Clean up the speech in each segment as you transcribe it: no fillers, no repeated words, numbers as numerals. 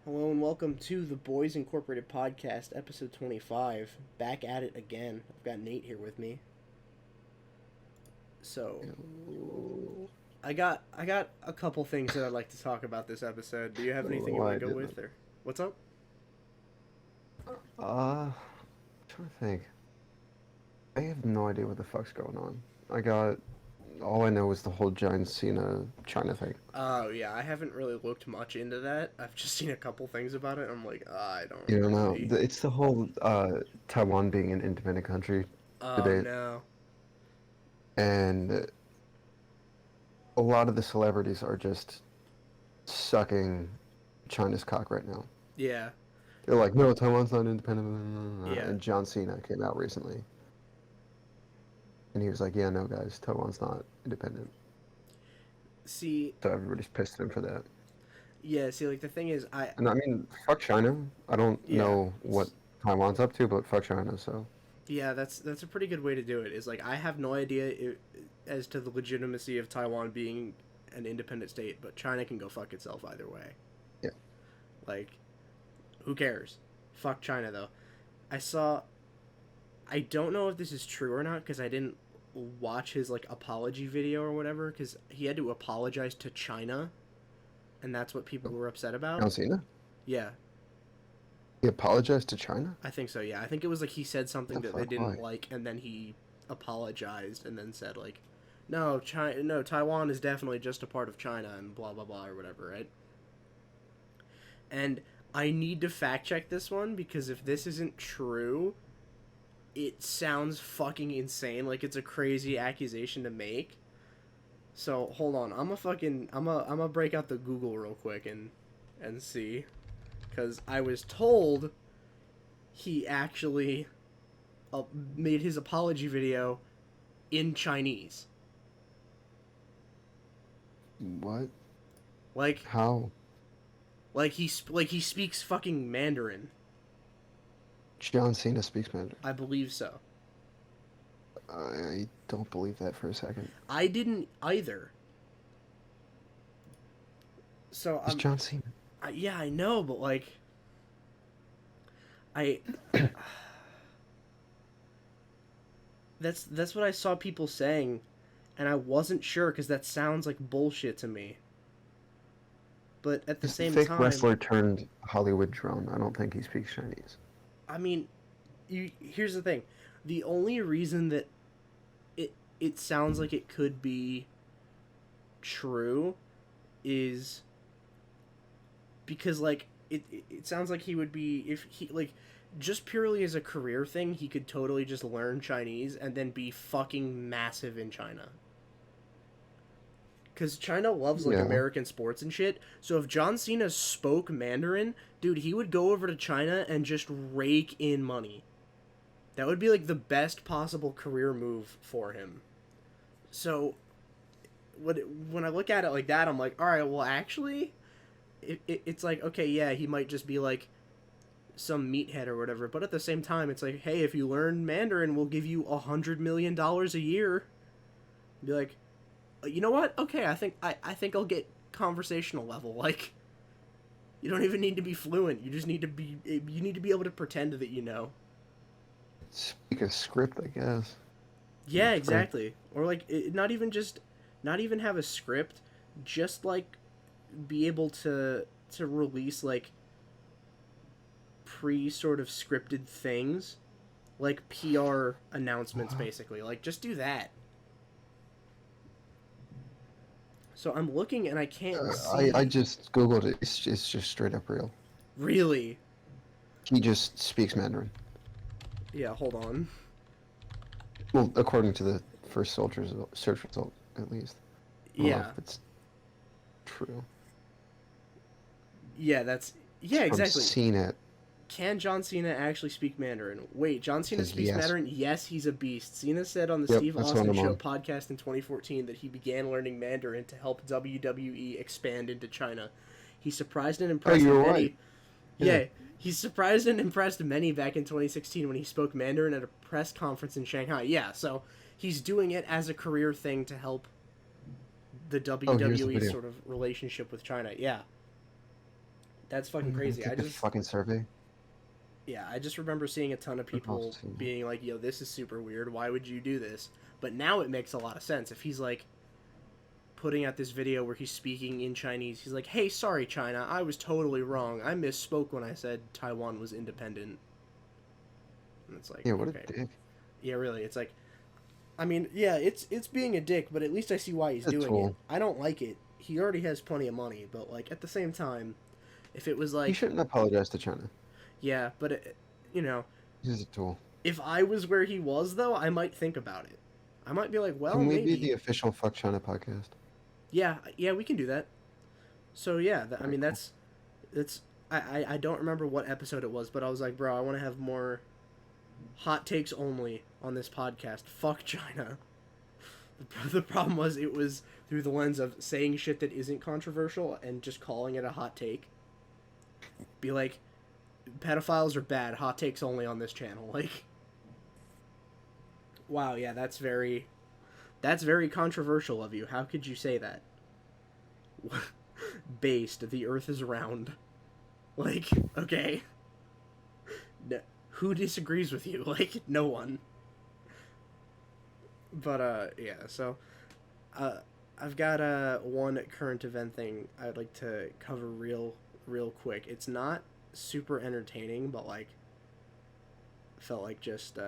Hello and welcome to the Bois Inc Podcast, episode 25. Back at it again. I've got Nate here with me. So, I got a couple things that I'd like to talk about this episode. Do you have anything you want to go with, or what's up? Trying to think. I have no idea what the fuck's going on. All I know is the whole giant Cena China thing. Oh yeah, I haven't really looked much into that. I've just seen a couple things about it. I'm like, I don't You don't know. really. It's the whole Taiwan being an independent country Oh debate, no. and a lot of the celebrities are just sucking China's cock right now. Yeah. They're like, no, Taiwan's not independent. Yeah. And John Cena came out recently, and he was like, yeah, no, guys, Taiwan's not independent. See. So everybody's pissed at him for that. Yeah. See, like the thing is, And I mean, fuck China. I don't Yeah. know what Taiwan's up to, but fuck China, so. Yeah, that's a pretty good way to do it. Is like I have no idea as to the legitimacy of Taiwan being an independent state, but China can go fuck itself either way. Yeah. Like, who cares? Fuck China though. I don't know if this is true or not because I didn't watch his like apology video or whatever because he had to apologize to China, and that's what people were upset about. John Cena? Yeah, He apologized to China? I think so. Yeah, I think it was like he said something The that they fuck? didn't Why? like, and then he apologized, and then said like, "No, China, no, Taiwan is definitely just a part of China," and blah blah blah or whatever, right? And I need to fact check this one because if this isn't true, it sounds fucking insane. Like it's a crazy accusation to make. So hold on, I'm a break out the Google real quick and see, because I was told he actually made his apology video in Chinese. What? Like How? he speaks fucking Mandarin. John Cena speaks Mandarin. I believe so. I don't believe that for a second. I didn't either. So It's John Cena. yeah, I know, but like I that's what I saw people saying, and I wasn't sure because that sounds like bullshit to me. But at the He's a same fake time, wrestler turned Hollywood drone. I don't think he speaks Chinese. I mean, here's the thing: the only reason that it sounds like it could be true is because like it sounds like he would be, if he like, just purely as a career thing, he could totally just learn Chinese and then be fucking massive in China. Because China loves like Yeah. American sports and shit. So if John Cena spoke Mandarin, dude, he would go over to China and just rake in money. That would be like the best possible career move for him. So when I look at it like that, I'm like, all right, well, actually, it's like, okay, yeah, he might just be like some meathead or whatever. But at the same time, it's like, hey, if you learn Mandarin, we'll give you $100 million a year. Be like, you know what? Okay, I think I'll get conversational level. Like, you don't even need to be fluent. You just need to be able to pretend that you know. Speak a script, I guess. Yeah, exactly. Or like not even have a script, just like be able to release like pre sort of scripted things, like PR announcements basically. Like just do that. So I'm looking and I can't see. I just googled it. It's just straight up real. Really? He just speaks Mandarin. Yeah, hold on. Well, according to the first soldier's search result, at least. I don't know Yeah. if it's true. Yeah, exactly. I've seen it. Can John Cena actually speak Mandarin? Wait, John Cena Says speaks yes. Mandarin? Yes, he's a beast. Cena said on the Yep, Steve that's Austin what I'm Show on. podcast in 2014 that he began learning Mandarin to help WWE expand into China. He surprised and impressed you were many. right. Yeah, Yeah. he surprised and impressed many back in 2016 when he spoke Mandarin at a press conference in Shanghai. Yeah, so he's doing it as a career thing to help the here's the WWE video. sort of relationship with China. Yeah. That's fucking crazy. Take the fucking survey. Yeah, I just remember seeing a ton of people being like, yo, this is super weird. Why would you do this? But now it makes a lot of sense. If he's like putting out this video where he's speaking in Chinese, he's like, hey, sorry, China, I was totally wrong. I misspoke when I said Taiwan was independent. And it's like, Yeah, what okay. a dick. Yeah, really. It's like, I mean, yeah, it's being a dick, but at least I see why he's doing it. I don't like it. He already has plenty of money, but like at the same time, if it was like... He shouldn't apologize to China. Yeah, but, you know... He's a tool. If I was where he was, though, I might think about it. I might be like, well, Can we maybe... be the official Fuck China podcast? Yeah, we can do that. So, yeah, I mean, that's... I don't remember what episode it was, but I was like, bro, I want to have more hot takes only on this podcast. Fuck China. The problem was it was through the lens of saying shit that isn't controversial and just calling it a hot take. Be like, pedophiles are bad, hot takes only on this channel. Like, wow, yeah, that's very controversial of you. How could you say that? Based, the earth is round. Like, okay. No, who disagrees with you? Like, no one. But, yeah, so, I've got, one current event thing I'd like to cover real quick. It's not super entertaining, but, like, felt like just,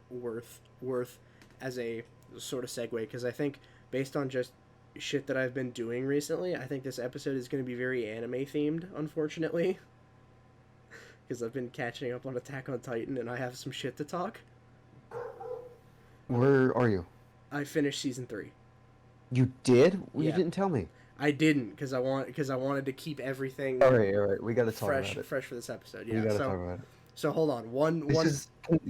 worth as a sort of segue, because I think, based on just shit that I've been doing recently, I think this episode is going to be very anime-themed, unfortunately. Because I've been catching up on Attack on Titan, and I have some shit to talk. Where are you? I finished season 3. You did? Well, Yeah. You didn't tell me. I didn't, because I wanted to keep everything All right. We got to talk about it. fresh for this episode. Yeah. We got to talk about it. So hold on.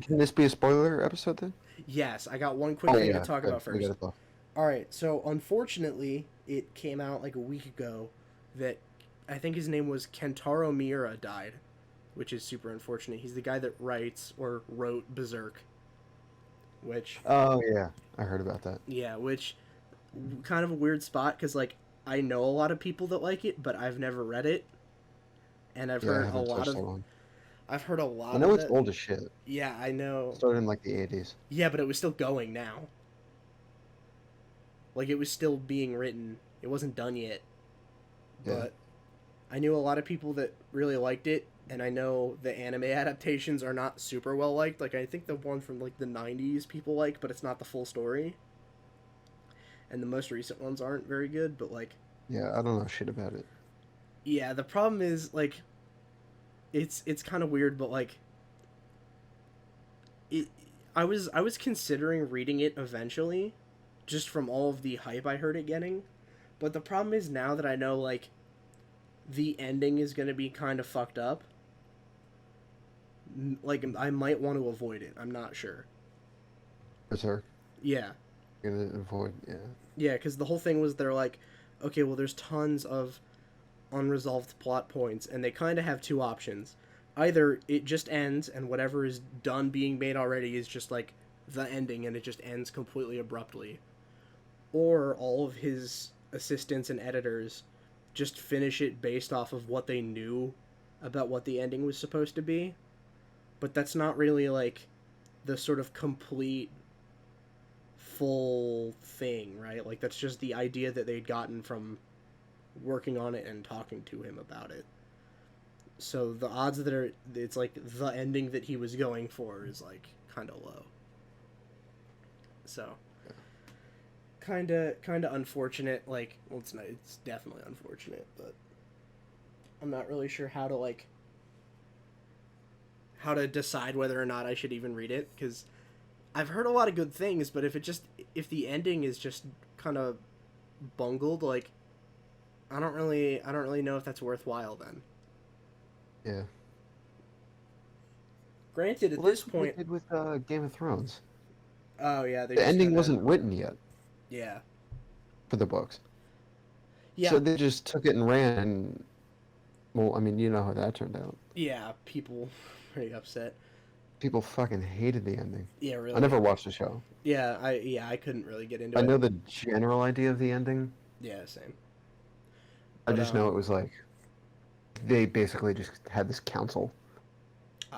Can this be a spoiler episode then? Yes, I got one quick thing to talk about first. We gotta talk. All right. So unfortunately, it came out like a week ago that I think his name was Kentaro Miura died, which is super unfortunate. He's the guy that wrote Berserk. Which... Oh, yeah. I heard about that. Yeah, which... kind of a weird spot, because, like, I know a lot of people that like it, but I've never read it. And I've heard a lot of... I've heard a lot of I know it's old as shit. Yeah, I know. It started in, like, the 80s. Yeah, but it was still going now. Like, it was still being written. It wasn't done yet. Yeah. But I knew a lot of people that really liked it, and I know the anime adaptations are not super well liked. Like, I think the one from, like, the 90s people like, but it's not the full story. And the most recent ones aren't very good, but, like... Yeah, I don't know shit about it. Yeah, the problem is, like... It's kind of weird, but, like... I was considering reading it eventually, just from all of the hype I heard it getting. But the problem is, now that I know, like, the ending is going to be kind of fucked up, like, I might want to avoid it. I'm not sure. Berserk? Yeah. You're gonna avoid, yeah. Yeah, because the whole thing was they're like, okay, well, there's tons of unresolved plot points, and they kind of have two options. Either it just ends, and whatever is done being made already is just, like, the ending, and it just ends completely abruptly. Or all of his assistants and editors just finish it based off of what they knew about what the ending was supposed to be. But that's not really, like, the sort of complete... full thing, right? Like, that's just the idea that they'd gotten from working on it and talking to him about it. So the odds that it's like the ending that he was going for is like kind of low. So kind of unfortunate. Like, well, it's definitely unfortunate, but I'm not really sure how to decide whether or not I should even read it, because I've heard a lot of good things, but if the ending is just kind of bungled, like, I don't really know if that's worthwhile then. Yeah. Granted, at this point, they did with Game of Thrones. Oh yeah, the ending wasn't written yet. Yeah. For the books. Yeah. So they just took it and ran. And, well, I mean, you know how that turned out. Yeah, people pretty upset. People fucking hated the ending. Yeah, really. I never watched the show. Yeah, I couldn't really get into it. I know the general idea of the ending. Yeah, same. I just know it was like they basically just had this council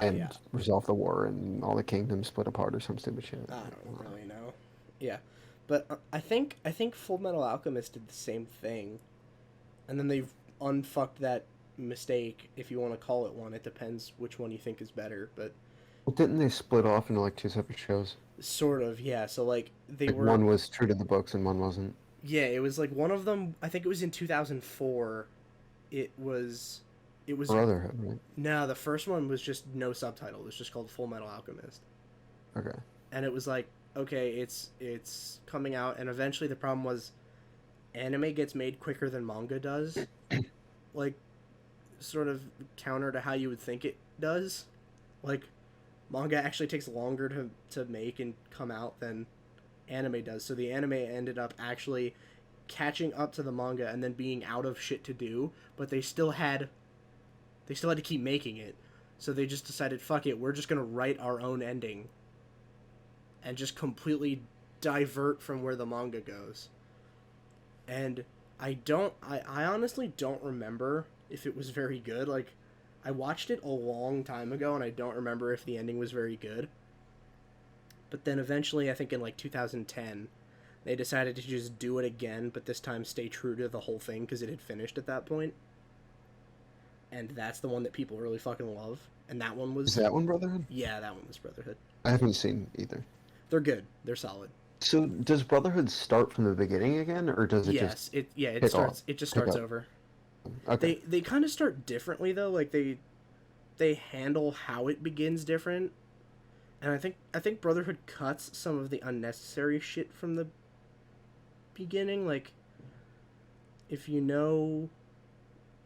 and Yeah. resolved the war, and all the kingdoms split apart or some stupid shit. I don't really know. Yeah, but I think Full Metal Alchemist did the same thing, and then they've unfucked that mistake, if you want to call it one. It depends which one you think is better, but Well, didn't they split off into like two separate shows? sort of, yeah. So like they Like were, one was true to the books and one wasn't. yeah. It was like one of them. I think it was in 2004. It was, it was Brotherhood, right? no. The first one was just no subtitle. It was just called Full Metal Alchemist. Okay. And it was like, okay, it's coming out, and eventually the problem was anime gets made quicker than manga does, like sort of counter to how you would think it does. Like manga actually takes longer to make and come out than anime does, so the anime ended up actually catching up to the manga and then being out of shit to do, but they still had to keep making it, so they just decided, fuck it, we're just gonna write our own ending and just completely divert from where the manga goes. And I honestly don't remember if it was very good. Like, I watched it a long time ago and I don't remember if the ending was very good. But then eventually, I think in like 2010, they decided to just do it again, but this time stay true to the whole thing because it had finished at that point. And that's the one that people really fucking love. And that one was, Is that one Brotherhood? yeah, that one was Brotherhood. I haven't seen either. They're good. They're solid. So does Brotherhood start from the beginning again, or does it Yes, just it pick starts. off? It just Pick starts up? over. Okay. They kind of start differently though. Like they handle how it begins different, and I think Brotherhood cuts some of the unnecessary shit from the beginning. Like, if you know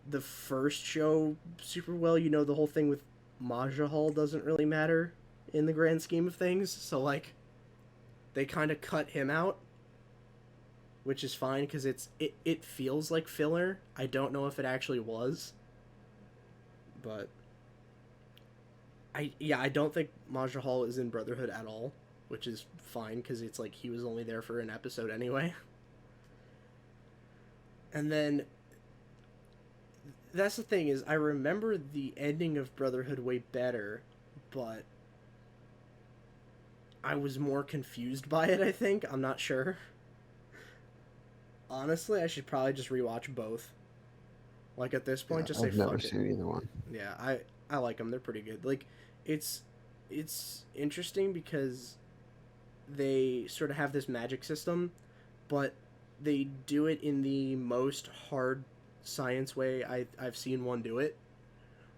the first show super well, you know the whole thing with Majahal doesn't really matter in the grand scheme of things. So like, they kind of cut him out, which is fine because it feels like filler. I don't know if it actually was, but I don't think Majahal is in Brotherhood at all, which is fine because it's like he was only there for an episode anyway. And then that's the thing, is I remember the ending of Brotherhood way better, but I was more confused by it, I think. I'm not sure. Honestly, I should probably just rewatch both. Like, at this point, Yeah, just say I've never fuck it. seen either one. Yeah, I like them. They're pretty good. Like, it's interesting because they sort of have this magic system, but they do it in the most hard science way I've seen one do it,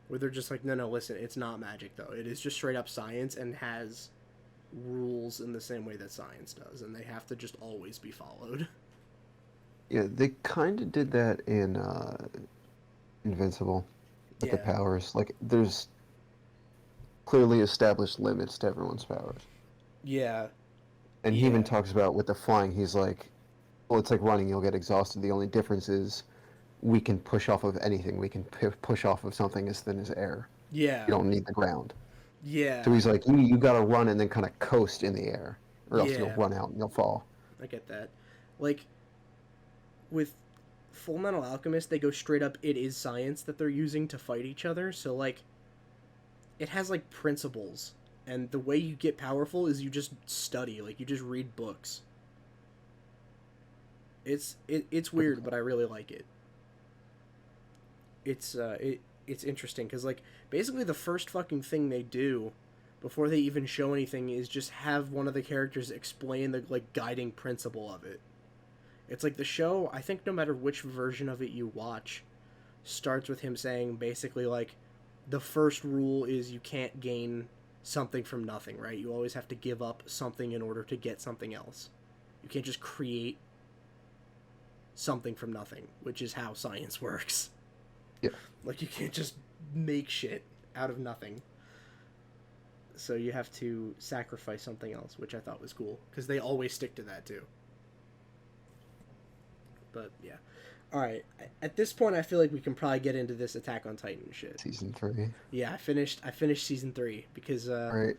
where they're just like, no, listen, it's not magic, though. It is just straight up science and has rules in the same way that science does, and they have to just always be followed. Yeah, they kind of did that in Invincible with the Yeah. powers. Like, there's clearly established limits to everyone's powers. Yeah. And he even Yeah. talks about with the flying, he's like, well, it's like running, you'll get exhausted. The only difference is we can push off of anything. We can push off of something as thin as air. Yeah. You don't need the ground. Yeah. So he's like, you gotta run and then kind of coast in the air, or else you'll Yeah. run out and you'll fall. I get that. Like, with Full Metal Alchemist, they go straight up, it is science that they're using to fight each other. So, like, it has, like, principles. And the way you get powerful is you just study. Like, you just read books. It's weird, but I really like it. It's interesting, because, like, basically the first fucking thing they do before they even show anything is just have one of the characters explain the, like, guiding principle of it. It's like the show, I think no matter which version of it you watch, starts with him saying basically, like, the first rule is you can't gain something from nothing, right? You always have to give up something in order to get something else. You can't just create something from nothing, which is how science works. Yeah. Like, you can't just make shit out of nothing. So you have to sacrifice something else, which I thought was cool, because they always stick to that too. But yeah. Alright, at this point I feel like we can probably get into this Attack on Titan shit. Season 3. Yeah, I finished season 3 because Alright.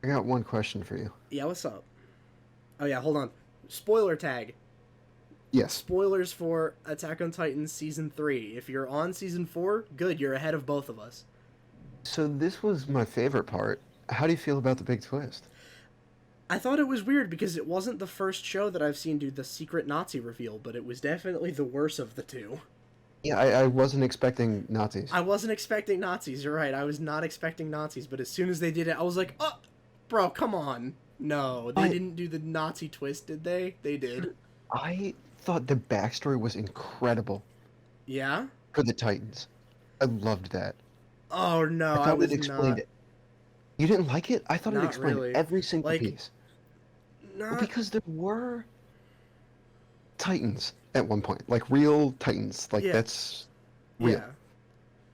I got one question for you. yeah, what's up? Oh yeah, hold on. Spoiler tag. Yes. Spoilers for Attack on Titan Season 3. If you're on Season 4, good, you're ahead of both of us. So this was my favorite part. How do you feel about the big twist? I thought it was weird because it wasn't the first show that I've seen do the secret Nazi reveal, but it was definitely the worst of the two. Yeah, I wasn't expecting Nazis. I wasn't expecting Nazis, you're right. I was not expecting Nazis, but as soon as they did it, I was like, oh, bro, come on. No, they didn't do the Nazi twist, did they? They did. I thought the backstory was incredible Yeah? for the Titans. I loved that. Oh, no, I thought I was it explained not. it. You didn't like it? I thought it Not explained really. every single Like, piece. Well, Not... because there were Titans at one point, like real Titans, like Yeah. that's real. Yeah.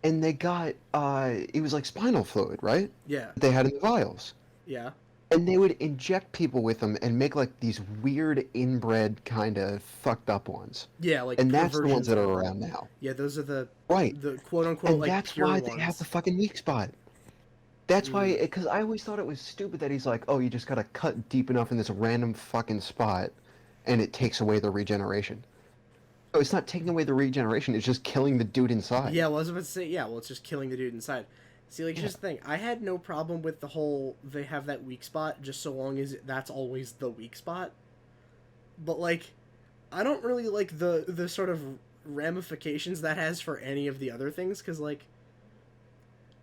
And they got it was like spinal fluid, right? Yeah. They had in the vials. Yeah. And they would inject people with them and make like these weird inbred kind of fucked up ones. Yeah, like And that's the ones perversions that are of them. around now. Yeah, those are the Right. quote unquote And like that's pure why ones. they have the fucking weak spot. That's why, because I always thought it was stupid that he's like, oh, you just gotta cut deep enough in this random fucking spot, and it takes away the regeneration. Oh, it's not taking away the regeneration, it's just killing the dude inside. Yeah, well, I was about to say, yeah, well, it's just killing the dude inside. See, like, here's the thing. I had no problem with the whole, they have that weak spot, just so long as that's always the weak spot. But, like, I don't really like the sort of ramifications that has for any of the other things, because, like,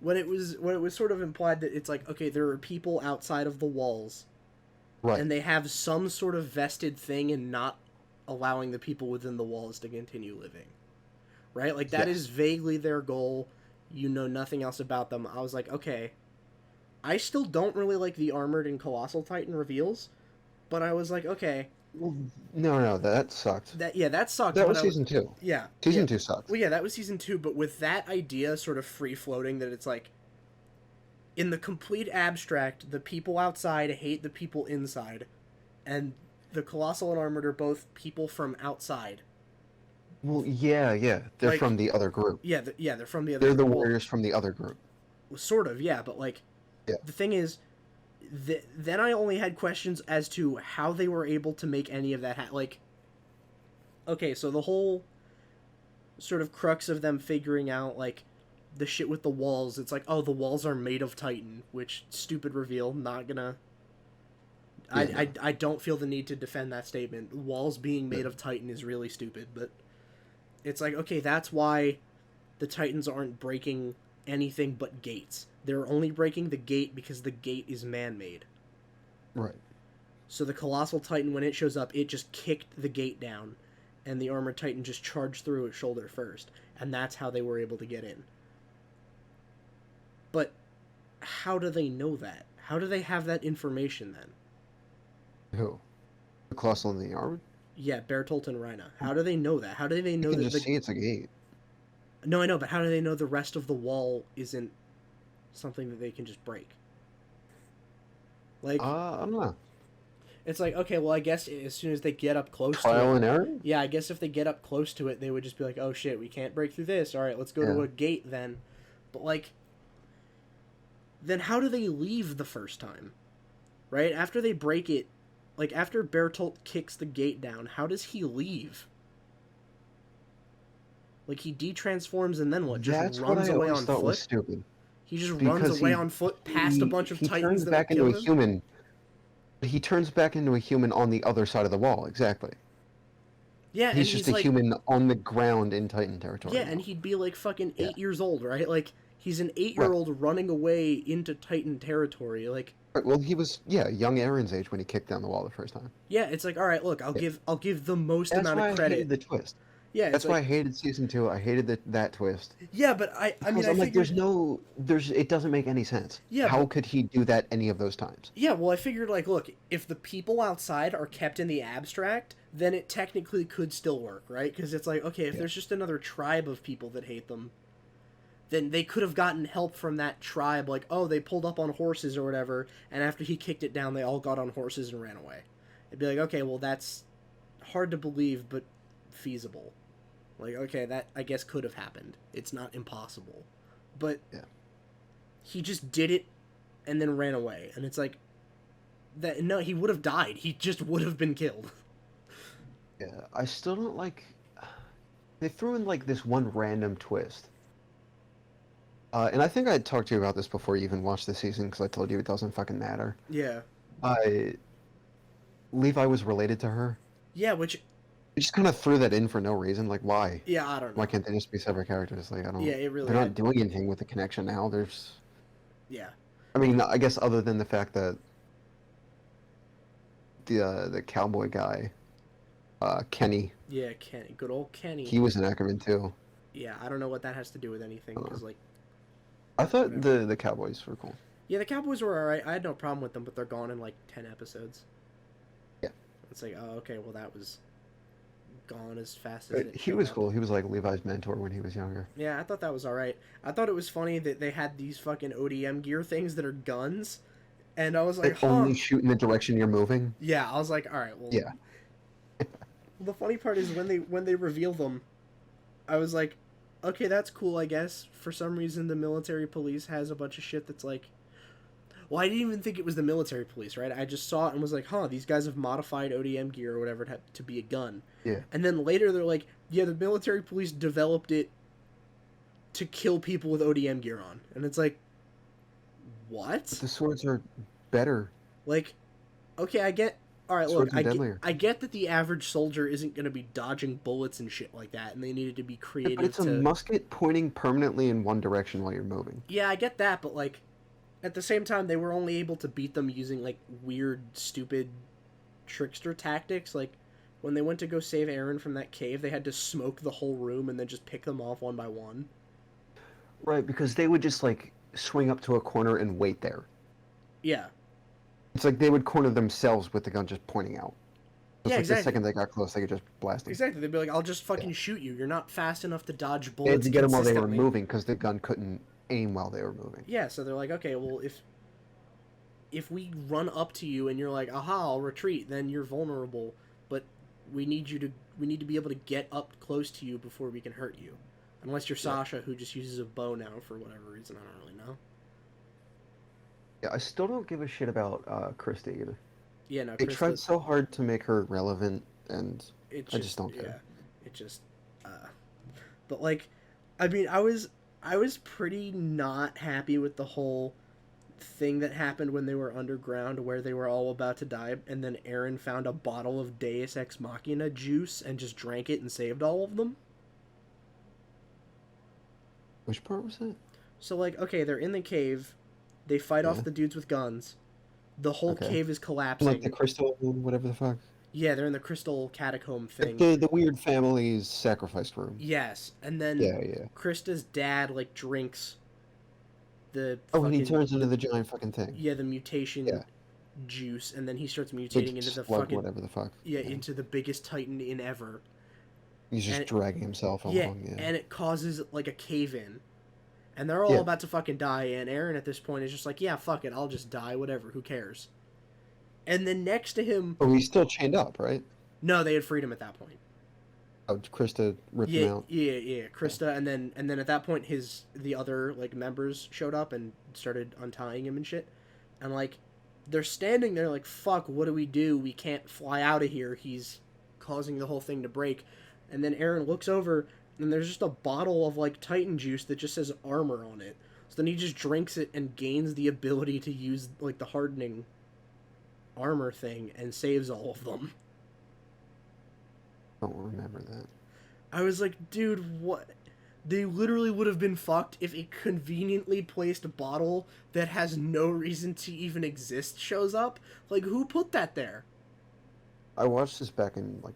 when it was sort of implied that it's like, okay, there are people outside of the walls, Right. and they have some sort of vested thing in not allowing the people within the walls to continue living. Right? Like, that Yes. is vaguely their goal. You know nothing else about them. I was like, okay. I still don't really like the Armored and Colossal Titan reveals, but I was like, okay. Well, no, that sucked. That sucked. That but was season 2. Yeah. Season yeah. 2 sucked. Well, yeah, that was season 2, but with that idea sort of free-floating that it's like, in the complete abstract, the people outside hate the people inside, and the Colossal and Armored are both people from outside. Well, yeah. They're Like, from the other group. Yeah, they're from the other They're the well, warriors from the other group. sort of, yeah, but, like, Yeah. the thing is, then I only had questions as to how they were able to make any of that like, okay, so the whole sort of crux of them figuring out, like, the shit with the walls, it's like, oh, the walls are made of Titan, which, stupid reveal, not gonna... Yeah. I don't feel the need to defend that statement. Walls being made of Titan is really stupid, but it's like, okay, that's why the Titans aren't breaking anything but gates. They're only breaking the gate because the gate is man-made. Right. So the Colossal Titan, when it shows up, it just kicked the gate down, and the Armored Titan just charged through it shoulder first, and that's how they were able to get in. But how do they know that? How do they have that information then? Who? The Colossal and the Armored? Yeah, Bertolt and Rhino. How do they know that? How do they know You can that just see it's a gate. No, I know, but how do they know the rest of the wall isn't something that they can just break? Like, I don't know. it's like, okay, well, I guess as soon as they get up close Trial to it... and error? Yeah, I guess if they get up close to it, they would just be like, oh shit, we can't break through this. Alright, let's go to a gate then. But, like, then how do they leave the first time? Right? After they break it, like, after Bertolt kicks the gate down, how does he leave? Like, he de-transforms and then what? Just That's runs what I away always on thought foot? was stupid. He just Because runs away on foot past a bunch of he Titans turns that back would into kill a him? human. He turns back into a human on the other side of the wall, exactly. Yeah, He's and just a like, human on the ground in Titan territory. yeah, now. and he'd be like fucking 8 years old, right? Like, he's an 8-year-old running away into Titan territory. Like, Right, well, he was young Aaron's age when he kicked down the wall the first time. yeah, it's like, all right, look, I'll give the most That's amount why of I credit. hated the twist. Yeah, That's it's why like, I hated season 2. I hated that twist. yeah, but I mean, Because I I'm like, figured, it doesn't make any sense. Yeah, How but- could he do that any of those times? yeah, well, I figured, like, look, if the people outside are kept in the abstract, then it technically could still work, right? Because it's like, okay, if there's just another tribe of people that hate them, then they could have gotten help from that tribe, like, oh, they pulled up on horses or whatever, and after he kicked it down, they all got on horses and ran away. It'd be like, okay, well, that's hard to believe, but feasible. Like, okay, that, I guess, could have happened. It's not impossible. But he just did it and then ran away. And it's like, no, he would have died. He just would have been killed. Yeah, I still don't like. They threw in like this one random twist. And I think I talked to you about this before you even watched the season because I told you it doesn't fucking matter. Yeah. I Levi was related to her. Yeah, which They just kind of threw that in for no reason. Like, why? yeah, I don't Why know. can't they just be separate characters? Like, I Yeah, don't. it really They're not had doing anything with the connection now. There's. yeah. I mean, I guess other than the fact that the cowboy guy, Kenny, Yeah, Kenny. Good old Kenny. he was an Ackerman too. Yeah, I don't know what that has to do with anything cuz like I thought whatever. the Cowboys were cool. Yeah, the Cowboys were all right. I had no problem with them, but they're gone in like 10 episodes. Yeah. It's like, "Oh, okay, well that was gone as fast as it He showed was up." cool. He was like Levi's mentor when he was younger. Yeah, I thought that was all right. I thought it was funny that they had these fucking ODM gear things that are guns, and I was They like, "Huh." only shoot in the direction you're moving. Yeah, I was like, "All right, well." Yeah. The funny part is when they reveal them, I was like, "Okay, that's cool, I guess." For some reason, the military police has a bunch of shit that's like, well, I didn't even think it was the military police, right? I just saw it and was like, "Huh, these guys have modified ODM gear or whatever to be a gun." Yeah. And then later they're like, "Yeah, the military police developed it to kill people with ODM gear on." And it's like, what? But the swords are better. Like, okay, I get. All right, look, Swords are deadlier. I get that the average soldier isn't going to be dodging bullets and shit like that, and they needed to be Yeah, creative. but it's a musket pointing permanently in one direction while you're moving. Yeah, I get that, but like, at the same time, they were only able to beat them using like weird, stupid trickster tactics. Like, when they went to go save Aaron from that cave, they had to smoke the whole room and then just pick them off one by one. Right, because they would just like swing up to a corner and wait there. Yeah. It's like they would corner themselves with the gun just pointing out. It's Yeah, like exactly. the second they got close, they could just blast them. Exactly. They'd be like, "I'll just fucking shoot you. You're not fast enough to dodge bullets." They had to get them while they were consistently." moving because the gun couldn't aim while they were moving. Yeah, so they're like, "Okay, well, if we run up to you and you're like, aha, I'll retreat, then you're vulnerable. But we need to be able to get up close to you before we can hurt you. Unless you're Sasha, who just uses a bow now for whatever reason, I don't really know." Yeah, I still don't give a shit about Krista either. Yeah, no, They tried so hard to make her relevant, and I just don't care. Yeah, it just, but like, I mean, I was pretty not happy with the whole thing that happened when they were underground, where they were all about to die, and then Aaron found a bottle of Deus Ex Machina juice and just drank it and saved all of them. Which part was that? So like, okay, they're in the cave, they fight off the dudes with guns, the whole cave is collapsing. Like the crystal, whatever the fuck. Yeah, they're in the crystal catacomb thing. The weird family's sacrifice room. Yes, and then Krista's dad like drinks the and he turns into the giant fucking thing. Yeah, the mutation juice, and then he starts mutating into the fucking whatever the fuck. Yeah, into the biggest Titan in ever. He's just dragging himself along. Yeah, and it causes like a cave in, and they're all about to fucking die. And Aaron at this point is just like, "Yeah, fuck it, I'll just die. Whatever, who cares?" And then next to him, he's still chained up, right? No, they had freed him at that point. Oh, Krista ripped him out. Yeah, Krista, and then at that point, the other like members showed up and started untying him and shit, and like they're standing there like, "Fuck, what do? We can't fly out of here. He's causing the whole thing to break." And then Aaron looks over, and there's just a bottle of like Titan juice that just says armor on it. So then he just drinks it and gains the ability to use like the hardening armor thing and saves all of them. I don't remember that. I was like, dude, what? They literally would have been fucked if a conveniently placed bottle that has no reason to even exist shows up. Like, who put that there? I watched this back in like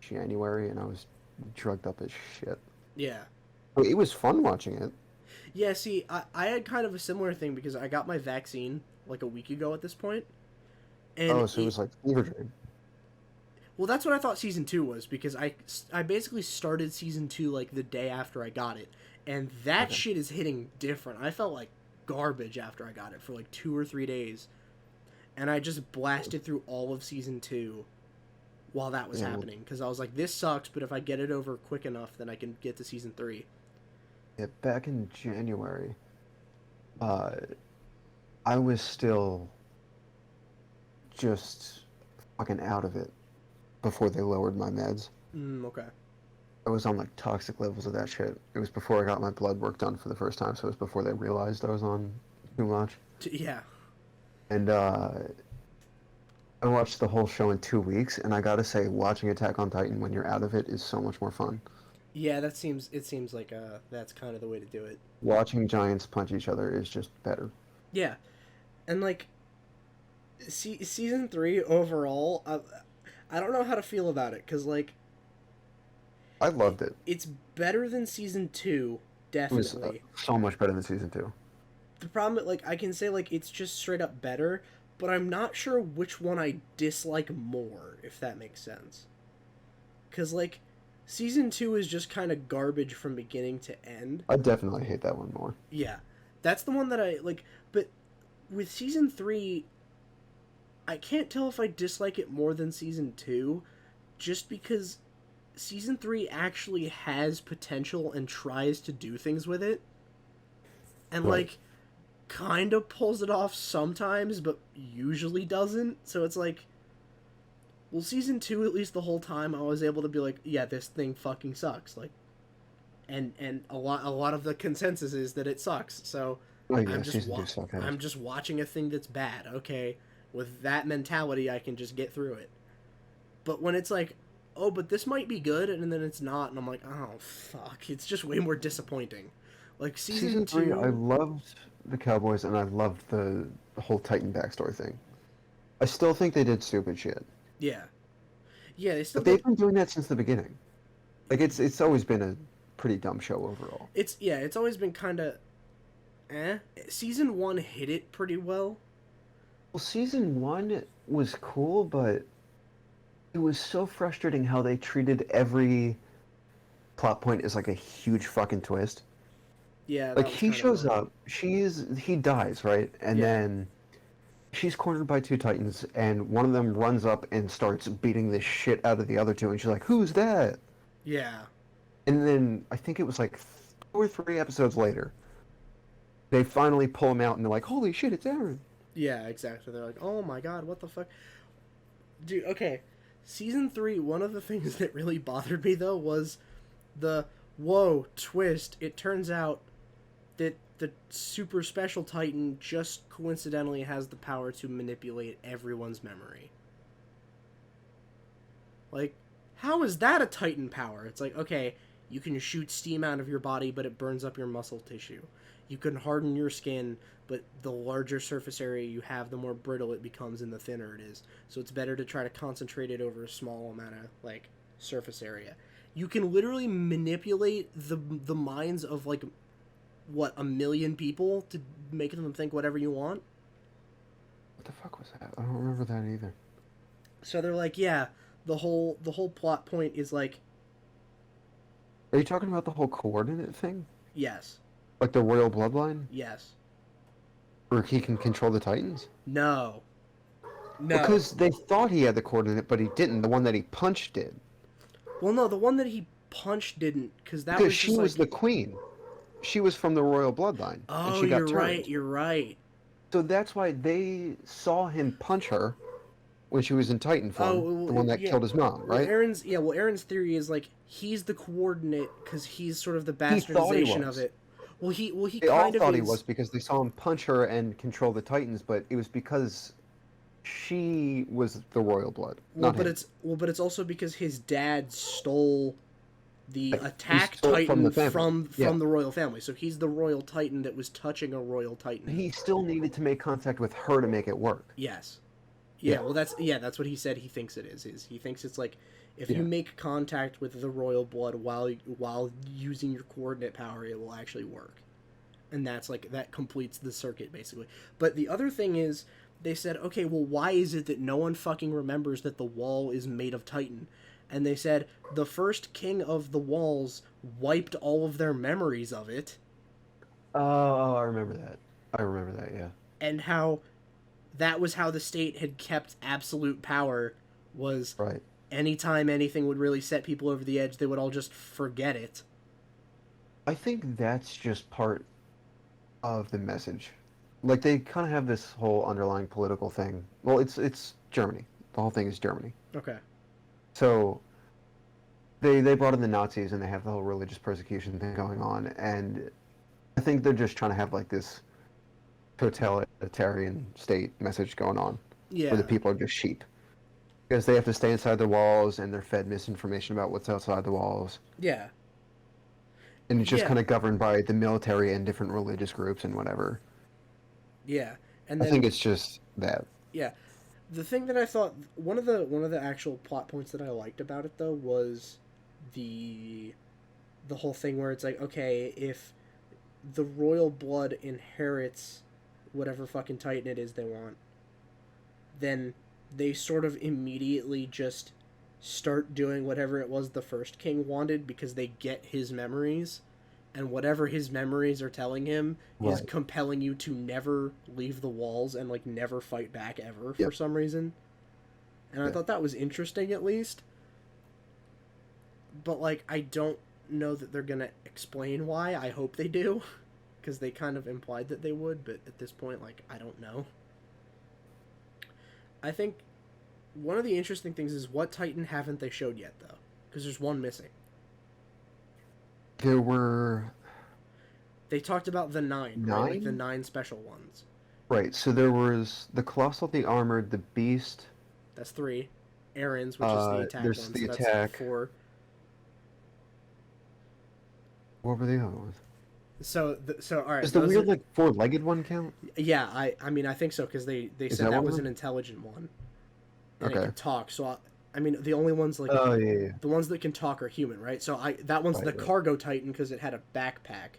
January, and I was drugged up as shit. Yeah. It was fun watching it. Yeah, see, I had kind of a similar thing because I got my vaccine like a week ago at this point. And so it was like fever dream. Well, that's what I thought season 2 was, because I basically started season 2 like the day after I got it, and that shit is hitting different. I felt like garbage after I got it for like 2 or 3 days, and I just blasted through all of season 2 while that was happening, because I was like, this sucks, but if I get it over quick enough, then I can get to season 3. Yeah, back in January, I was still just fucking out of it. before they lowered my meds. Okay. I was on like toxic levels of that shit. It was before I got my blood work done for the first time, so it was before they realized I was on too much. Yeah. And I watched the whole show in 2 weeks, and I gotta say, watching Attack on Titan when you're out of it is so much more fun. Yeah, it seems like that's kind of the way to do it. Watching giants punch each other is just better. Yeah. And like season 3 overall, I don't know how to feel about it cuz like I loved it. it's better than season 2, It was definitely. so much better than season 2. The problem, like, I can say, like, it's just straight up better, but I'm not sure which one I dislike more, if that makes sense. Because, like, season 2 is just kind of garbage from beginning to end. I definitely hate that one more. Yeah. That's the one that I, like, but with season 3, I can't tell if I dislike it more than season 2, just because season 3 actually has potential and tries to do things with it. And, Right. like, kind of pulls it off sometimes, but usually doesn't. So it's like, well, season 2, at least the whole time, I was able to be like, yeah, this thing fucking sucks. Like, and a lot of the consensus is that it sucks. So Oh yeah, season 2 sucked ass. I'm just watching a thing that's bad. Okay, with that mentality, I can just get through it. But when it's like, oh, but this might be good, and then it's not, and I'm like, oh fuck, it's just way more disappointing. Like season 3, 2, I loved the Cowboys, and I loved the whole Titan backstory thing. I still think they did stupid shit. yeah, yeah, they still But they've did. been doing that since the beginning. Like, it's always been a pretty dumb show overall. It's always been kind of, Season 1 hit it pretty well. Well, season 1 was cool, but it was so frustrating how they treated every plot point as like a huge fucking twist. Yeah, Like, that was he kind of shows annoying. up, he dies, right? And Yeah. then she's cornered by 2 Titans, and one of them runs up and starts beating the shit out of the other 2, and she's like, "Who's that?" Yeah, And then I think it was like 2 or 3 episodes later, they finally pull him out, and they're like, "Holy shit, it's Aaron!" yeah, exactly. They're like, oh my god, what the fuck, dude. Okay, season 3. One of the things that really bothered me though was the whoa twist. It turns out that the super special Titan just coincidentally has the power to manipulate everyone's memory. Like, how is that a Titan power? It's like, okay, you can shoot steam out of your body, but it burns up your muscle tissue. You can harden your skin, but the larger surface area you have, the more brittle it becomes and the thinner it is. So it's better to try to concentrate it over a small amount of, like, surface area. You can literally manipulate the minds of, like, what, 1 million people to make them think whatever you want? What the fuck was that? I don't remember that either. So they're like, yeah, the whole plot point is like, Are you talking about the whole coordinate thing? yes, Like the royal bloodline? yes, Where he can control the Titans? no, no. Because they thought he had the coordinate, but he didn't. The one that he punched did. Well, no, the one that he punched didn't, because that Because was she just was like, the queen. She was from the royal bloodline. And oh, she got you're turned. right, you're right. So that's why they saw him punch her when she was in Titan form. Oh, The one that yeah. killed his mom, Well, right? Aaron's theory is like he's the coordinate because he's sort of the He thought he bastardization was. of it. Well, he They all kind of thought he is. was because they saw him punch her and control the Titans, but it was because she was the royal blood, Well, not but him. it's also because his dad stole the Like, he attack stole it from Titan the family. from Yeah. the royal family. So he's the royal Titan that was touching a royal Titan. He still needed to make contact with her to make it work. Yes. Yeah, Yeah. well that's what he said he thinks it is he thinks it's like if Yeah. you make contact with the royal blood while using your coordinate power, it will actually work. And that's like that completes the circuit basically. But the other thing is they said, "Okay, well why is it that no one fucking remembers that the wall is made of Titan?" And they said the first king of the walls wiped all of their memories of it, Oh, I remember that. Yeah. and how that was how the state had kept absolute power was Right. anytime anything would really set people over the edge, they would all just forget it. I think that's just part of the message. Like, they kind of have this whole underlying political thing. Well, it's Germany. The whole thing is Germany. Okay. So they brought in the Nazis and they have the whole religious persecution thing going on, and I think they're just trying to have like this totalitarian state message going on, Yeah. where the people are just sheep because they have to stay inside the walls and they're fed misinformation about what's outside the walls, Yeah. and it's just Yeah. kind of governed by the military and different religious groups and whatever. Yeah. And I then think it's just that. yeah. The thing that I thought one of the actual plot points that I liked about it though was the whole thing where it's like, okay, if the royal blood inherits whatever fucking Titan it is they want, then they sort of immediately just start doing whatever it was the first king wanted because they get his memories, and whatever his memories are telling him is Right. compelling you to never leave the walls and like never fight back ever for Yep. some reason. And I Yeah. thought that was interesting at least. But like I don't know that they're going to explain why. I hope they do because they kind of implied that they would, but at this point like I don't know. I think one of the interesting things is what Titan haven't they showed yet though? Because there's one missing. There were They talked about the 9, right? Like the 9? 9 special ones. Right, so there was the Colossal, the Armored, the Beast. That's 3. Aaron's, which is the attack there's one. the So attack. that's 4. What were the other ones? So all right. Does the those weird are- like four-legged one count? Yeah, I mean I think so because they Is said that that one was of an them? intelligent one. And Okay. it can talk. So I mean the only ones like Oh yeah. the ones that can talk are human, right? So that one's Right, the right. cargo Titan because it had a backpack.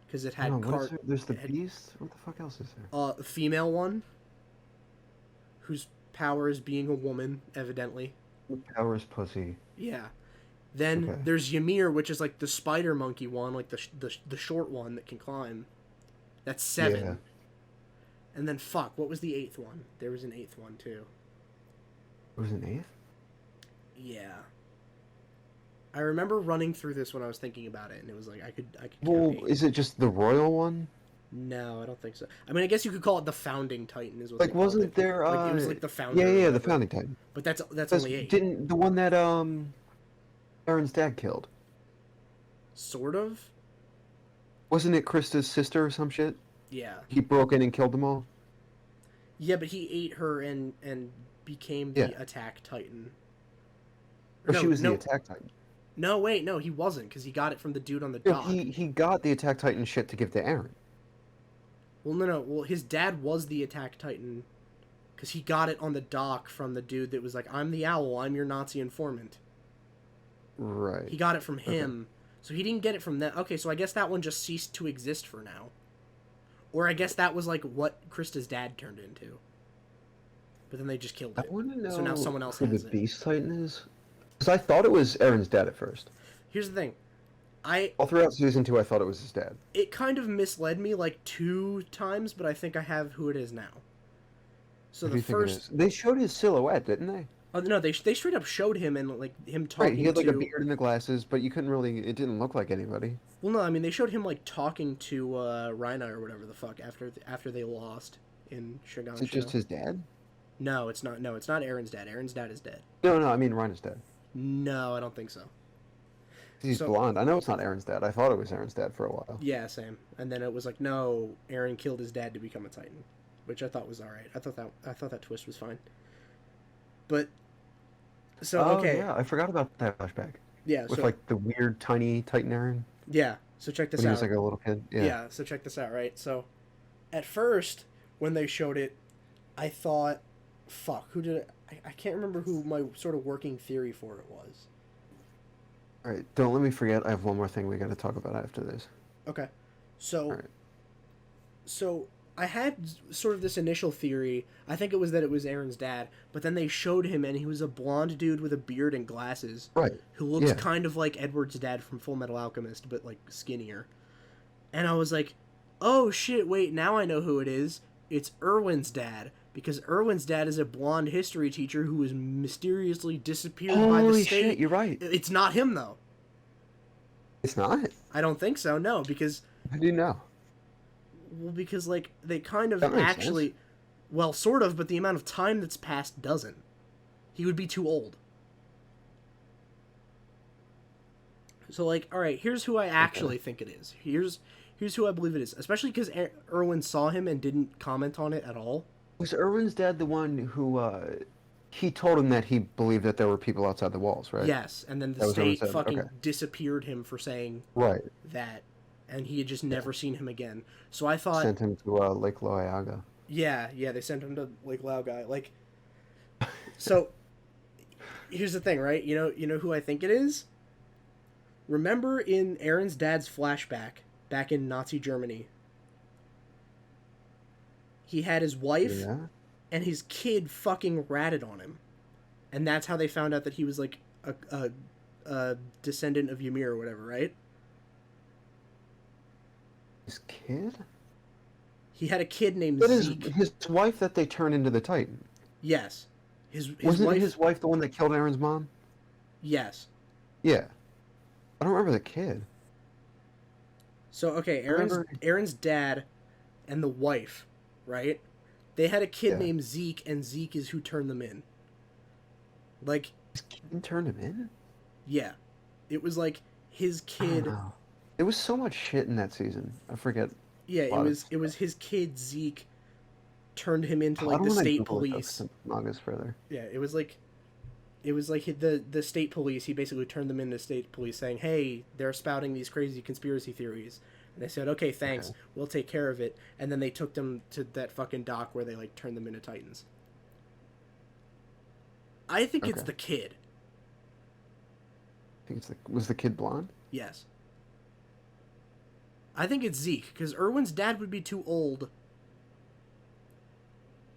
Because it had Hold on, what is car. there? There's the it had- Beast. What the fuck else is there? A female one, whose power is being a woman, evidently. Powers pussy. Yeah. Then Okay. there's Ymir, which is like the spider monkey one, like the short one that can climb. That's 7. Yeah. And then fuck, what was the 8th one? There was an 8th one too. What was an 8th? Yeah. I remember running through this when I was thinking about it, and it was like I could. Well, count 8. is it just the royal one? No, I don't think so. I mean, I guess you could call it the founding Titan, is what. Like, they called wasn't it. there? Like, it was like the founder. Yeah, or yeah, the whatever. founding Titan. But that's That's- only 8. Didn't the one that Aaron's dad killed? Sort of. Wasn't it Krista's sister or some shit? Yeah. He broke in and killed them all. Yeah, but he ate her and became the Yeah. attack Titan. Or No, she was no. the attack Titan. No, wait, no, he wasn't because he got it from the dude on the No, dock. he got the attack Titan shit to give to Aaron. Well, no. Well, his dad was the attack Titan because he got it on the dock from the dude that was like, "I'm the owl. I'm your Nazi informant." Right. He got it from him, so he didn't get it from that. Okay, so I guess that one just ceased to exist for now, or I guess that was like what Krista's dad turned into. But then they just killed I it. want to know So now someone else who has the it. Beast Titan is. Because I thought it was Aaron's dad at first. Here's the thing, All throughout season 2, I thought it was his dad. it kind of misled me like 2 times, but I think I have who it is now. So Who do the you think it first, is? They showed his silhouette, didn't they? oh no, they straight up showed him and like him talking Right, he had like to. a beard and the glasses, but you couldn't really. It didn't look like anybody. Well, no, I mean they showed him like talking to Rhino or whatever the fuck after they lost in Shogun. Is it just his dad? No, it's not. No, it's not Aaron's dad. Aaron's dad is dead. No, I mean Rhino's dad. No, I don't think so. He's So- blonde. I know it's not Aaron's dad. I thought it was Aaron's dad for a while. Yeah, same. And then it was like, no, Aaron killed his dad to become a Titan, which I thought was all right. I thought that twist was fine. But so Oh, okay, yeah, I forgot about that flashback yeah, with so like the weird tiny Titan Aaron yeah. So check this when he out. was like a little kid. Yeah. Yeah, so check this out, right? So, at first, when they showed it, I thought, fuck, who did it? I can't remember who my sort of working theory for it was. All right, don't let me forget. I have one more thing we got to talk about after this. Okay. So, Alright. so I had sort of this initial theory. I think it was that it was Aaron's dad, but then they showed him and he was a blonde dude with a beard and glasses Right. who looks Yeah. kind of like Edward's dad from Fullmetal Alchemist, but like skinnier. And I was like, oh shit, wait, now I know who it is. It's Erwin's dad. Because Erwin's dad is a blonde history teacher who was mysteriously disappeared by the Holy state. shit! You're right. It's not him, though. It's not. I don't think so, no, because... How do you know? Well, because, like, they kind of That makes actually... sense. Well, sort of, but the amount of time that's passed doesn't. He would be too old. So, like, all right, here's who I actually think it is. Here's who I believe it is. Especially because Erwin saw him and didn't comment on it at all. Was Erwin's dad the one who, he told him that he believed that there were people outside the walls, right? Yes, and then the That was Erwin's state dad, fucking okay. disappeared him for saying Right. that, and he had just never seen him again. So I thought... Sent him to, Lake Loiaga. Yeah, they sent him to Lake Laogai. Like, so, here's the thing, right? You know who I think it is? Remember in Aaron's dad's flashback, back in Nazi Germany, he had his wife and his kid fucking ratted on him. And that's how they found out that he was, like, a descendant of Ymir or whatever, right? His kid? He had a kid named But Zeke. his wife that they turned into the Titan. Yes. Wasn't wife... his wife the one that killed Aaron's mom? Yes. Yeah. I don't remember the kid. So, okay, Aaron's dad and the wife, right? They had a kid named Zeke, and Zeke is who turned them in. Like... His kid turned him in? Yeah. It was like his kid... There was so much shit in that season. I forget. Yeah, it was his kid, Zeke, turned him into, like, the state police. Mangas further. Yeah, it was like the state police. He basically turned them into state police, saying, "Hey, they're spouting these crazy conspiracy theories," and they said, "Okay, thanks, we'll take care of it." And then they took them to that fucking dock where they, like, turned them into Titans. I think it's the kid. I think was the kid blonde? Yes. I think it's Zeke, because Erwin's dad would be too old,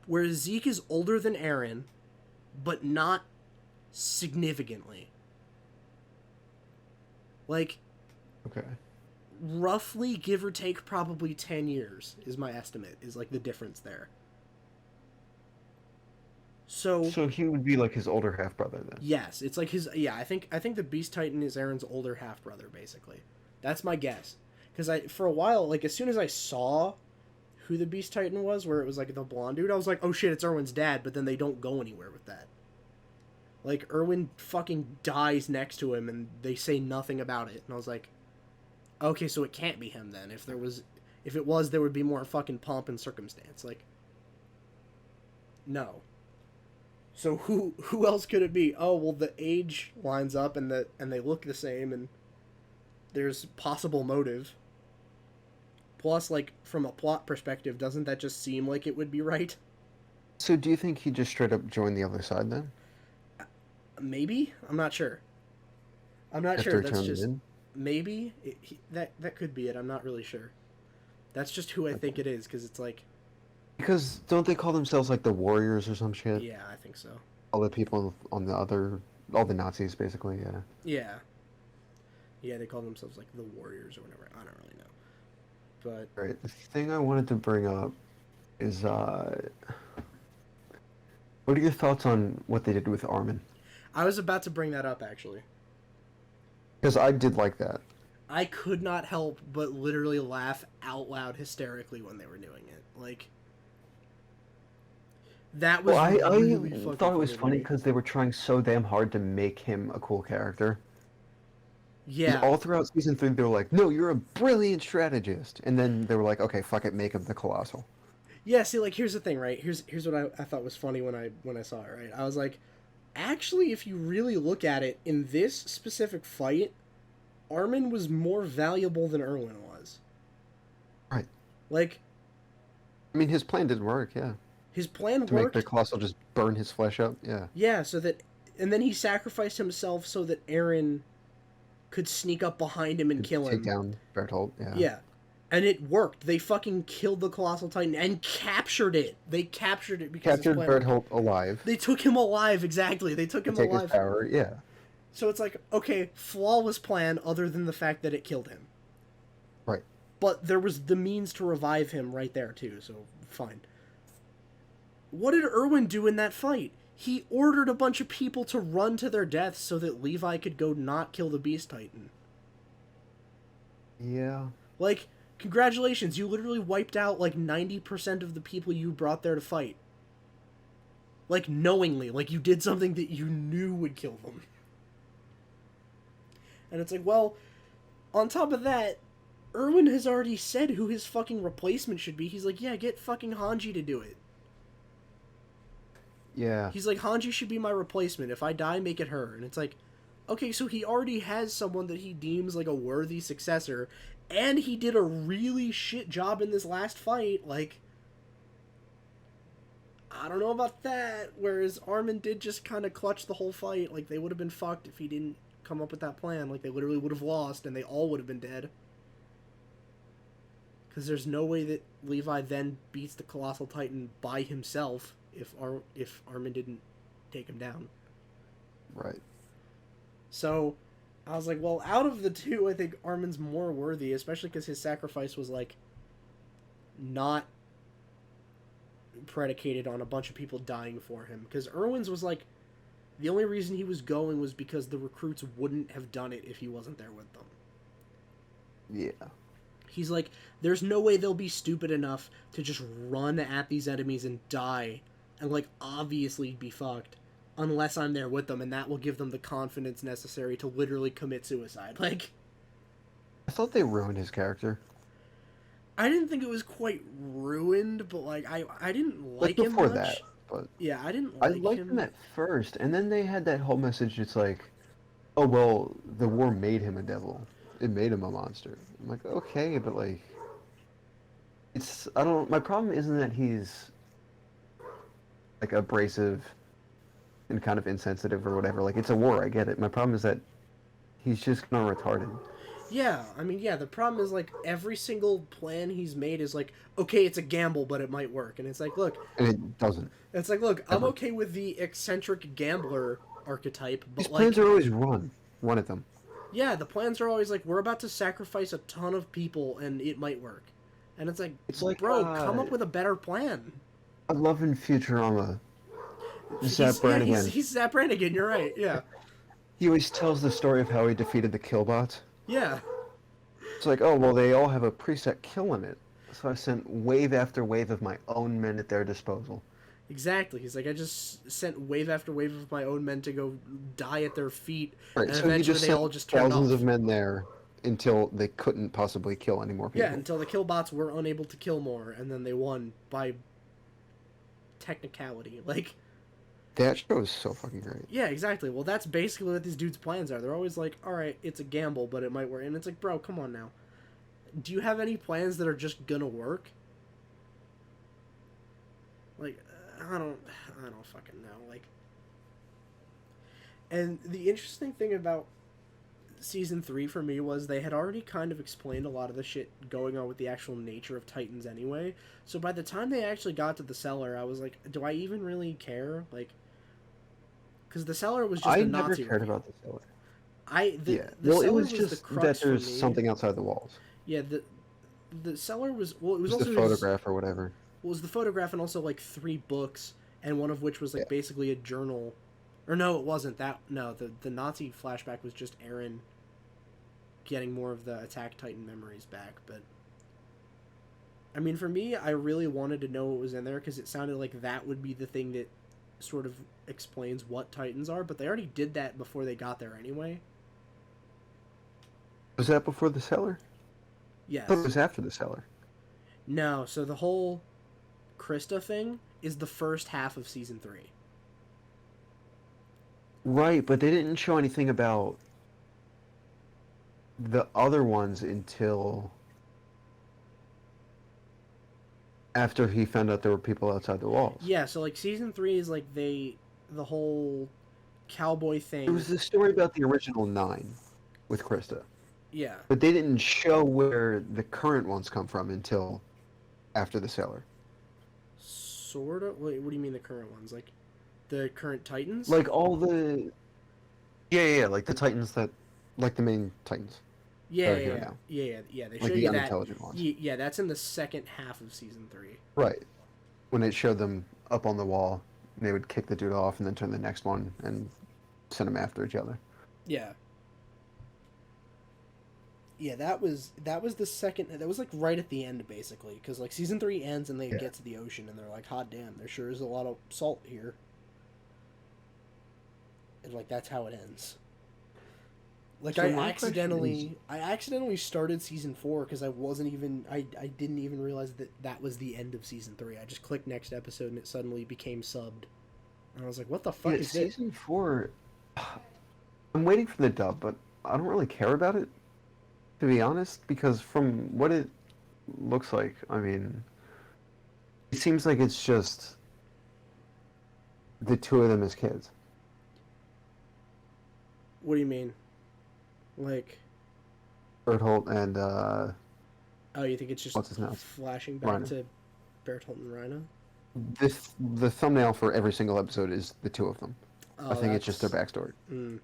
whereas Zeke is older than Aaron, but not significantly. Like, roughly, give or take, probably 10 years is my estimate, is, like, the difference there. So he would be, like, his older half-brother, then? Yes, it's like his... Yeah, I think the Beast Titan is Aaron's older half-brother, basically. That's my guess. Because for a while, like, as soon as I saw who the Beast Titan was, where it was, like, the blonde dude, I was like, oh shit, it's Erwin's dad, but then they don't go anywhere with that. Like, Erwin fucking dies next to him, and they say nothing about it. And I was like, okay, so it can't be him then. If it was, there would be more fucking pomp and circumstance. Like, no. So who else could it be? Oh, well, the age lines up, and they look the same, and there's possible motive. Plus, like, from a plot perspective, doesn't that just seem like it would be right? So do you think he just straight up joined the other side, then? Maybe? I'm not sure. After That's just... in? Maybe? That could be it. I'm not really sure. That's just who I think it is, because it's like... Because don't they call themselves, like, the Warriors or some shit? Yeah, I think so. All the people on the other... All the Nazis, basically, yeah. Yeah. Yeah, they call themselves, like, the Warriors or whatever. I don't really know. But... Right, the thing I wanted to bring up is, what are your thoughts on what they did with Armin? I was about to bring that up, actually. Because I did like that. I could not help but literally laugh out loud hysterically when they were doing it. Like... That was really I thought it was funny because they were trying so damn hard to make him a cool character. Yeah. All throughout season 3, they were like, "No, you're a brilliant strategist," and then they were like, "Okay, fuck it, make him the Colossal." Yeah. See, like, here's the thing, right? Here's what I thought was funny when I saw it. Right, I was like, actually, if you really look at it, in this specific fight, Armin was more valuable than Erwin was. Right. Like, I mean, his plan didn't work. Yeah. His plan worked. To make the Colossal just burn his flesh up, yeah. Yeah, and then he sacrificed himself so that Aaron could sneak up behind him and kill him. Take down Bertolt, yeah. Yeah. And it worked. They fucking killed the Colossal Titan and captured it. They captured it because... Captured Bertolt alive. They took him alive, exactly. They took him alive. Take his power, yeah. So it's like, okay, flawless plan other than the fact that it killed him. Right. But there was the means to revive him right there, too, so fine. What did Erwin do in that fight? He ordered a bunch of people to run to their deaths so that Levi could go not kill the Beast Titan. Yeah. Like, congratulations, you literally wiped out, like, 90% of the people you brought there to fight. Like, knowingly. Like, you did something that you knew would kill them. And it's like, well, on top of that, Erwin has already said who his fucking replacement should be. He's like, yeah, get fucking Hanji to do it. Yeah. He's like, Hanji should be my replacement. If I die, make it her. And it's like, okay, so he already has someone that he deems like a worthy successor, and he did a really shit job in this last fight. Like, I don't know about that. Whereas Armin did just kind of clutch the whole fight. Like, they would have been fucked if he didn't come up with that plan. Like, they literally would have lost, and they all would have been dead. Because there's no way that Levi then beats the Colossal Titan by himself if Armin didn't take him down. Right. So, I was like, well, out of the two, I think Armin's more worthy, especially because his sacrifice was, like, not predicated on a bunch of people dying for him. Because Erwin's was, like, the only reason he was going was because the recruits wouldn't have done it if he wasn't there with them. Yeah. He's like, there's no way they'll be stupid enough to just run at these enemies and die and, like, obviously be fucked unless I'm there with them, and that will give them the confidence necessary to literally commit suicide. Like, I thought they ruined his character. I didn't think it was quite ruined, but, like, I didn't like him before much. that, but Yeah, I didn't I like liked him at first, and then they had that whole message. It's like, oh well, the war made him a devil. It made him a monster. I'm like, okay, but like, it's I don't. My problem isn't that he's like abrasive and kind of insensitive or whatever. Like, it's a war. I get it. My problem is that he's just kind of retarded. Yeah, I mean, yeah, the problem is, like, every single plan he's made is like, okay, it's a gamble, but it might work. And it's like, look... And it doesn't. It's like, look, Ever. I'm okay with the eccentric gambler archetype, but, His like... plans are always one at them. Yeah, the plans are always like, we're about to sacrifice a ton of people, and it might work. And it's like bro, come up with a better plan. I love in Futurama. Zap Brannigan. He's Zap Brannigan, you're right, yeah. He always tells the story of how he defeated the Killbots. Yeah. It's like, oh, well, they all have a preset kill limit. So I sent wave after wave of my own men at their disposal. Exactly. He's like, I just sent wave after wave of my own men to go die at their feet, Right, and so eventually they all just turned thousands off. of men there until they couldn't possibly kill any more people. Yeah, until the killbots were unable to kill more, and then they won by technicality. Like, that show is so fucking great. yeah, exactly. Well, that's basically what these dudes' plans are. They're always like, alright, it's a gamble, but it might work. And it's like, bro, come on now. Do you have any plans that are just gonna work? Like, I don't fucking know. Like, and the interesting thing about season 3 for me was they had already kind of explained a lot of the shit going on with the actual nature of Titans anyway. So by the time they actually got to the cellar, I was like, do I even really care? Like, because the cellar was just a Nazi. I never cared about the cellar. The cellar it was the just crux that there's for me. something outside the walls. Yeah, the cellar was, well, it was Just also a photograph or whatever. It was the photograph and also like 3 books, and one of which was like basically a journal. Or no, it wasn't that. No, the Nazi flashback was just Eren getting more of the Attack Titan memories back. But I mean, for me, I really wanted to know what was in there because it sounded like that would be the thing that sort of explains what Titans are. But they already did that before they got there anyway. Was that before the cellar? Yes. I thought it was after the cellar. No, so the whole Krista thing is the first half of season 3. Right, but they didn't show anything about the other ones until after he found out there were people outside the walls. Yeah, so like season 3 is like the whole cowboy thing. It was the story about the original 9 with Krista. Yeah. But they didn't show where the current ones come from until after the cellar. Sort of? Wait, what do you mean the current ones? Like, the current Titans? Like all the... Yeah, like the Titans that... Like the main Titans. Yeah. They They like show the you that. unintelligent ones. Yeah, that's in the second half of season 3. Right. When it showed them up on the wall, they would kick the dude off and then turn the next one and send them after each other. Yeah. Yeah, that was the second. That was like right at the end, basically, because like season 3 ends and they get to the ocean and they're like, "Hot damn, there sure is a lot of salt here." And, like, that's how it ends. Like, So I my question is- accidentally started season 4 because I didn't even realize that was the end of season 3. I just clicked next episode and it suddenly became subbed. And I was like, what the fuck Yeah, is this? season 4. I'm waiting for the dub, but I don't really care about it, to be honest, because from what it looks like, I mean, it seems like it's just the two of them as kids. What do you mean? Like, Berthold and oh, you think it's just what's his name? flashing back Rhino. to Bertolt and Rhino? The thumbnail for every single episode is the two of them. Oh, I think it's just their backstory. Mm.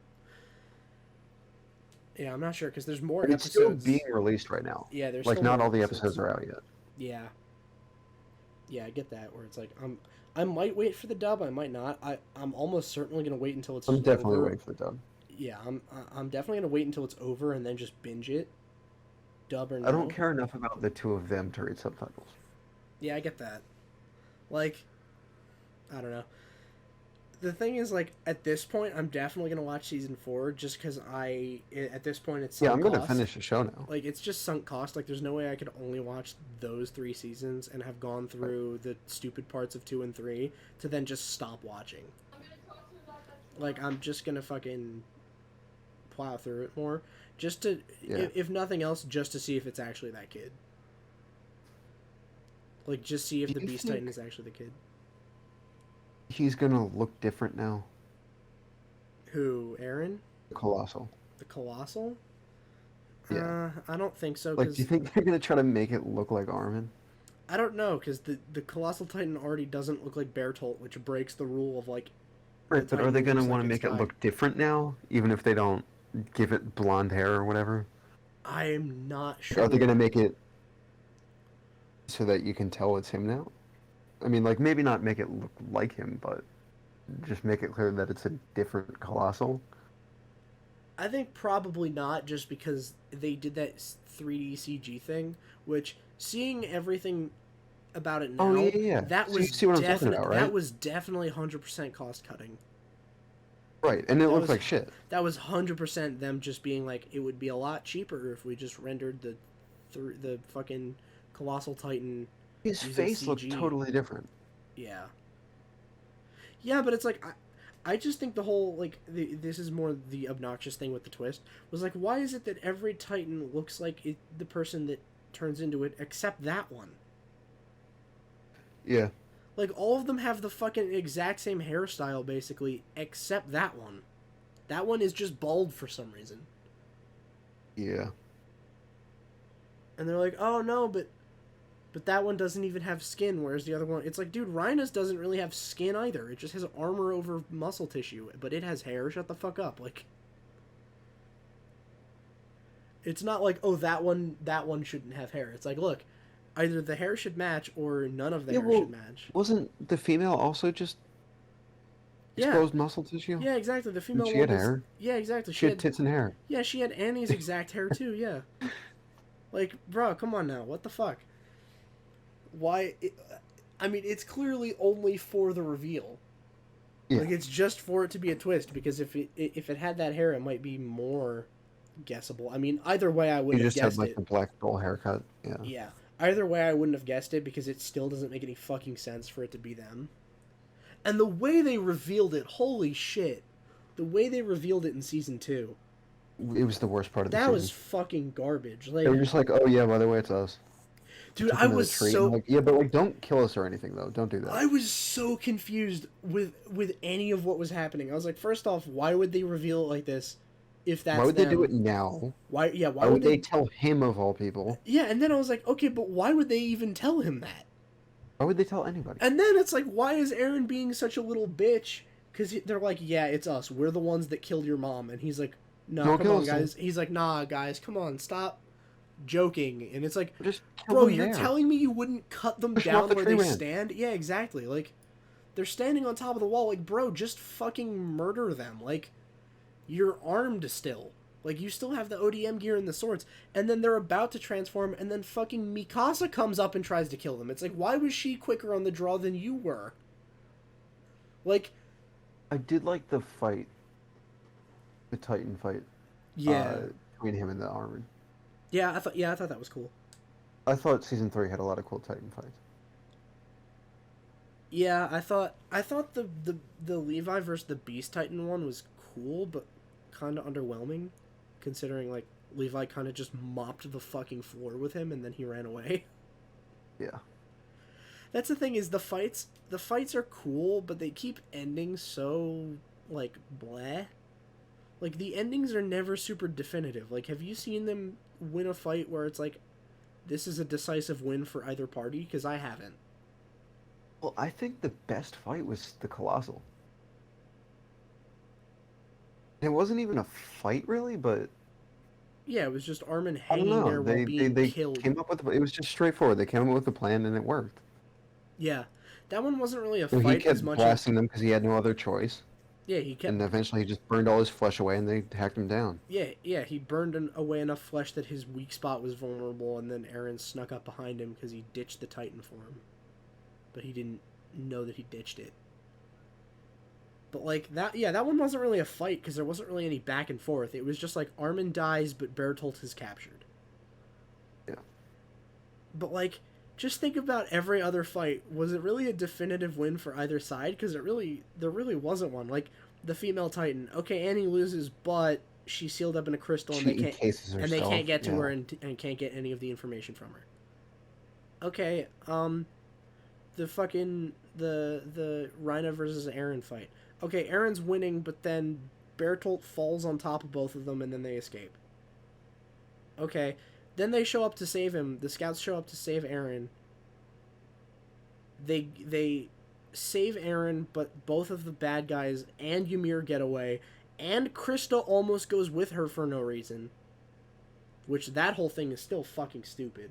Yeah, I'm not sure because there's more But it's still episodes. being released right now. Yeah, there's Like still not more all the episodes are out yet. Yeah. Yeah, I get that. Where it's like I might wait for the dub. I might not. I'm almost certainly gonna wait until it's. I'm definitely over. waiting for the dub. Yeah, I'm definitely gonna wait until it's over and then just binge it. Dub or no. I don't care enough about the two of them to read subtitles. Yeah, I get that. Like, I don't know. The thing is, like, at this point, I'm definitely gonna watch season 4 just because at this point it's Yeah, sunk I'm gonna cost. finish the show now. Like, it's just sunk cost. Like, there's no way I could only watch those 3 seasons and have gone through the stupid parts of 2 and 3 to then just stop watching. Like, I'm just gonna fucking plow through it more, just to, Yeah. if nothing else, just to see if it's actually that kid. Like, just see if Do the you Beast think- Titan is actually the kid. He's gonna look different now. Who, Aaron? Colossal. The Colossal? Yeah. I don't think so. Like, 'Cause do you think they're gonna try to make it look like Armin? I don't know, because the Colossal Titan already doesn't look like Bertolt, which breaks the rule of, like... Right, the but are they Titan gonna looks want to like make it's it look different now, even if they don't give it blonde hair or whatever? I am not sure. Are they gonna make it so that you can tell it's him now? I mean, like, maybe not make it look like him, but just make it clear that it's a different Colossal. I think probably not, just because they did that 3D CG thing, which, seeing everything about it now, Oh, yeah. that So you was see what I'm talking about, right? that was definitely 100% cost cutting. Right, and it That looked was- like shit. That was 100% them just being like, it would be a lot cheaper if we just rendered the fucking Colossal Titan. His using face looked CG. totally different. Yeah. Yeah, but it's like, I just think the whole, like, this is more the obnoxious thing with the twist, was like, why is it that every Titan looks like the person that turns into it, except that one? Yeah. Like, all of them have the fucking exact same hairstyle, basically, except that one. That one is just bald for some reason. Yeah. And they're like, oh no, but that one doesn't even have skin, whereas the other one... It's like, dude, Rhino's doesn't really have skin either. It just has armor over muscle tissue, but it has hair. Shut the fuck up. Like... It's not like, oh, that one shouldn't have hair. It's like, look, either the hair should match or none of the hair should match. Wasn't the female also just exposed muscle tissue? Yeah, exactly. The female She one had was... hair. Yeah, exactly. She had tits and hair. Yeah, she had Annie's exact hair too, yeah. Like, bro, come on now. What the fuck? Why... I mean, it's clearly only for the reveal. Yeah. Like, it's just for it to be a twist, because if it had that hair, it might be more guessable. I mean, either way, I He wouldn't have just had guessed like it. the black bowl haircut. Yeah. Yeah. Either way, I wouldn't have guessed it, because it still doesn't make any fucking sense for it to be them. And the way they revealed it, holy shit. The way they revealed it in Season 2, It was the worst part of the that season. was fucking garbage. Like, They were just like, oh yeah, by the way, it's us. dude, Took I him to the was tree, so... and like, yeah, but like, don't kill us or anything though. Don't do that. I was so confused with any of what was happening. I was like, first off, why would they reveal it like this if that's Why would they do them? it now? Why Why would they tell him of all people? Yeah, and then I was like, okay, but why would they even tell him that? Why would they tell anybody? And then it's like, why is Aaron being such a little bitch? Because they're like, yeah, it's us. We're the ones that killed your mom. And he's like, no, Don't come kill on, us, guys. He's like, nah, guys, come on, stop joking. And it's like, Just kill bro, them you're there. telling me you wouldn't cut them Push them off down the where tree they stand. stand? Yeah, exactly. Like, they're standing on top of the wall. Like, bro, just fucking murder them. Like, you're armed still. Like, you still have the ODM gear and the swords. And then they're about to transform, and then fucking Mikasa comes up and tries to kill them. It's like, why was she quicker on the draw than you were? Like... I did like the fight the Titan fight Yeah. between him and the armor. I thought that was cool. I thought season 3 had a lot of cool Titan fights. Yeah, I thought the Levi versus the Beast Titan one was cool, but kind of underwhelming, considering like Levi kind of just mopped the fucking floor with him and then he ran away. Yeah. That's the thing is the fights are cool, but they keep ending so like bleh. Like the endings are never super definitive. Like have you seen them win a fight where it's like this is a decisive win for either party? Because I haven't. Well, I think the best fight was the Colossal. It wasn't even a fight, really, but Yeah, it was just Armin I don't hanging know. there while being They killed. came up with it was just straightforward. They came up with a plan and it worked. Yeah, that one wasn't really a So he fight as kept much as blasting them because he had no other choice, yeah he kept and eventually he just burned all his flesh away, and they hacked him down. yeah he burned away enough flesh that his weak spot was vulnerable, and then Eren snuck up behind him because he ditched the Titan for him, but he didn't know that he ditched it. But like that one wasn't really a fight because there wasn't really any back and forth. It was just like Armin dies, but Bertolt is captured. Yeah. But like, just think about every other fight. Was it really a definitive win for either side? Because there really wasn't one. Like the female Titan. Okay, Annie loses, but she's sealed up in a crystal, and She they encases and they herself. can't get to Yeah. her and can't get any of the information from her. Okay, the fucking the Rhino versus Eren fight. Okay, Eren's winning, but then Bertolt falls on top of both of them, and then they escape. Okay, then they show up to save him. The scouts show up to save Eren. They save Eren, but both of the bad guys and Ymir get away, and Krista almost goes with her for no reason. Which that whole thing is still fucking stupid.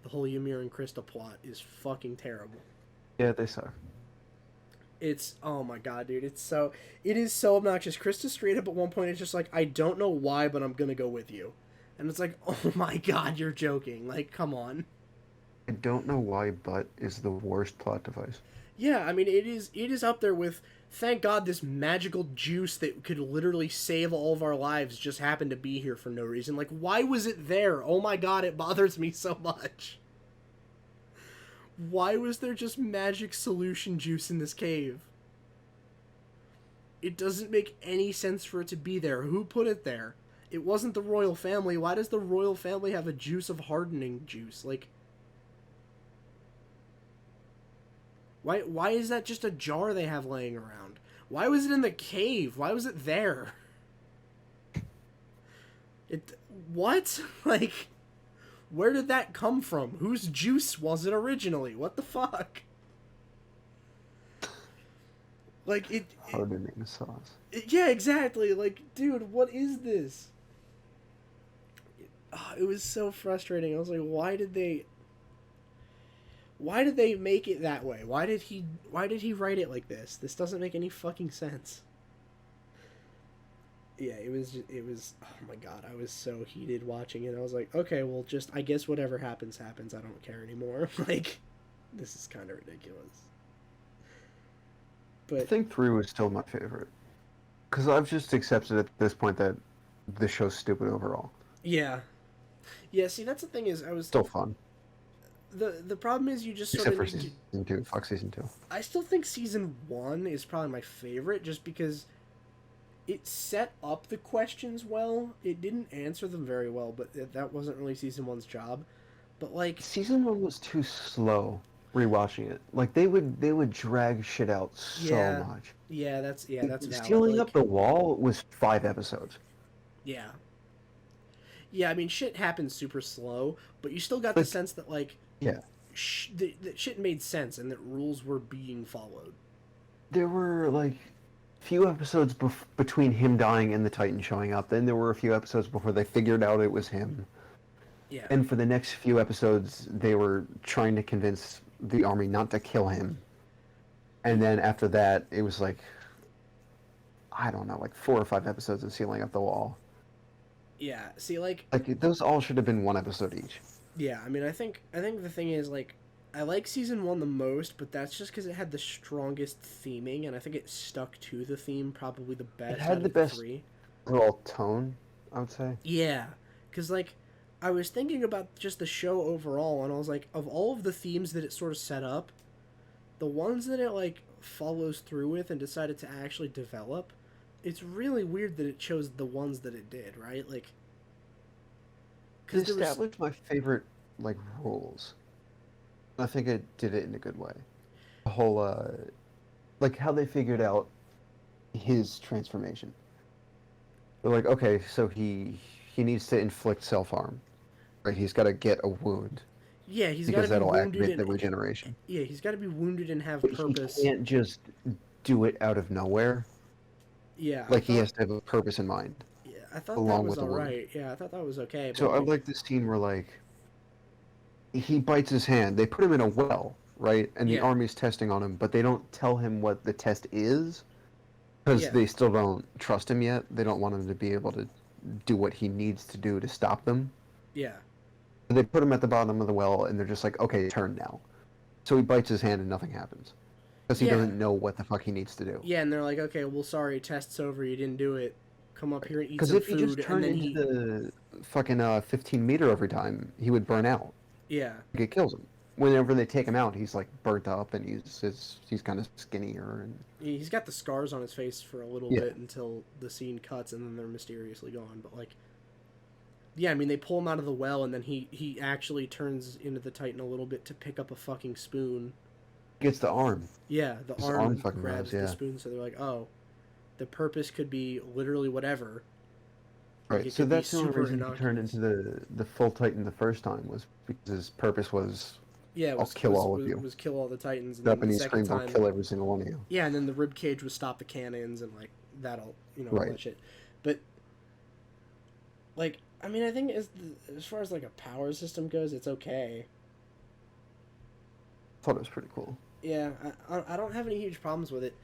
The whole Ymir and Krista plot is fucking terrible. Yeah, they suck. It's oh my god, dude! It is so obnoxious. Krista straight up at one point is just like, I don't know why, but I'm gonna go with you, and it's like, oh my god, you're joking! Like, come on. I don't know why, but is the worst plot device. Yeah, I mean, it is up there with. Thank God this magical juice that could literally save all of our lives just happened to be here for no reason. Like, why was it there? Oh my god, it bothers me so much. Why was there just magic solution juice in this cave? It doesn't make any sense for it to be there. Who put it there? It wasn't the royal family. Why does the royal family have a juice of hardening juice? Like, why is that just a jar they have laying around? Why was it in the cave? Why was it there? What? Like, where did that come from? Whose juice was it originally? What the fuck? Like, Hardening sauce. yeah, exactly. Like, dude, what is this? It was so frustrating. I was like, why did they make it that way? Why did he write it like this? This doesn't make any fucking sense. Yeah, it was oh my god, I was so heated watching it. I was like, okay, well, just I guess whatever happens happens. I don't care anymore. Like, this is kind of ridiculous. I But think 3 was still my favorite. Because I've just accepted at this point that the show's stupid overall. yeah. Yeah, see, that's the thing is Still fun. the problem is you just sort Except of for need to, season 2. Fuck season 2. I still think season 1 is probably my favorite just because it set up the questions well. It didn't answer them very well, but that wasn't really season 1's job. But like Season 1 was too slow rewatching it. Like they would drag shit out so much. that's valid. Stealing Like, Up the Wall was 5 episodes. yeah. Yeah, I mean, shit happens super slow, but you still got the sense that, like, Yeah. that shit made sense and that rules were being followed. There were like few episodes between him dying and the Titan showing up. Then there were a few episodes before they figured out it was him. Yeah. And for the next few episodes, they were trying to convince the army not to kill him. And then after that, it was like, I don't know, like 4 or 5 episodes of Sealing Up the Wall. Yeah, see, like those all should have been 1 episode each. yeah, I mean, I think the thing is, like, I like season 1 the most, but that's just because it had the strongest theming, and I think it stuck to the theme probably the best. It had out the of best. three. Overall tone, I would say. Yeah, because like I was thinking about just the show overall, and I was like, of all of the themes that it sort of set up, the ones that it like follows through with and decided to actually develop, it's really weird that it chose the ones that it did, right? Like, It because there was established my favorite like rules. I think it did it in a good way. The whole like how they figured out his transformation. They're like, okay, so he needs to inflict self-harm, right? He's got to get a wound yeah, he's got to because be that'll wounded activate and the regeneration. yeah, he's got to be wounded and have But he purpose. can't just do it out of nowhere. Yeah, I Like he thought has to have a purpose in mind yeah, I thought that along was with the all wound. right. Yeah, I thought that was okay, but So I like like the scene where like he bites his hand. They put him in a well, right? And the yeah, army's testing on him, but they don't tell him what the test is because yeah, they still don't trust him yet. They don't want him to be able to do what he needs to do to stop them. yeah, They put him at the bottom of the well, and they're just like, okay, turn now. So he bites his hand, and nothing happens because he yeah, doesn't know what the fuck he needs to do. yeah, and they're like, okay, well, sorry, test's over, you didn't do it. Come up here and eat Because some if he just food, and turned then into he, the fucking 15-meter every time, he would burn out. yeah, Like, it kills him. Whenever they take him out, he's like burnt up, and he's kind of skinnier, and he's got the scars on his face for a little yeah, bit until the scene cuts, and then they're mysteriously gone. But like, yeah, I mean, they pull him out of the well, and then he actually turns into the Titan a little bit to pick up a fucking spoon. gets the arm. Yeah, the His arm arm fucking grabs grabs, the yeah. spoon, so they're like, oh, the purpose could be literally whatever. Like Right. it So could be that's the only super reason he turned innocuous. into the full Titan the first time was because his purpose was, Yeah, it I'll was kill all of you. was kill all the Titans, and Up then the and he second screams, I'll time, kill every single one of you. yeah, and then the rib cage was stop the cannons and like that'll all Right. that shit. But like, I mean, I think as far as like a power system goes, it's okay. Thought it was pretty cool. Yeah, I don't have any huge problems with it.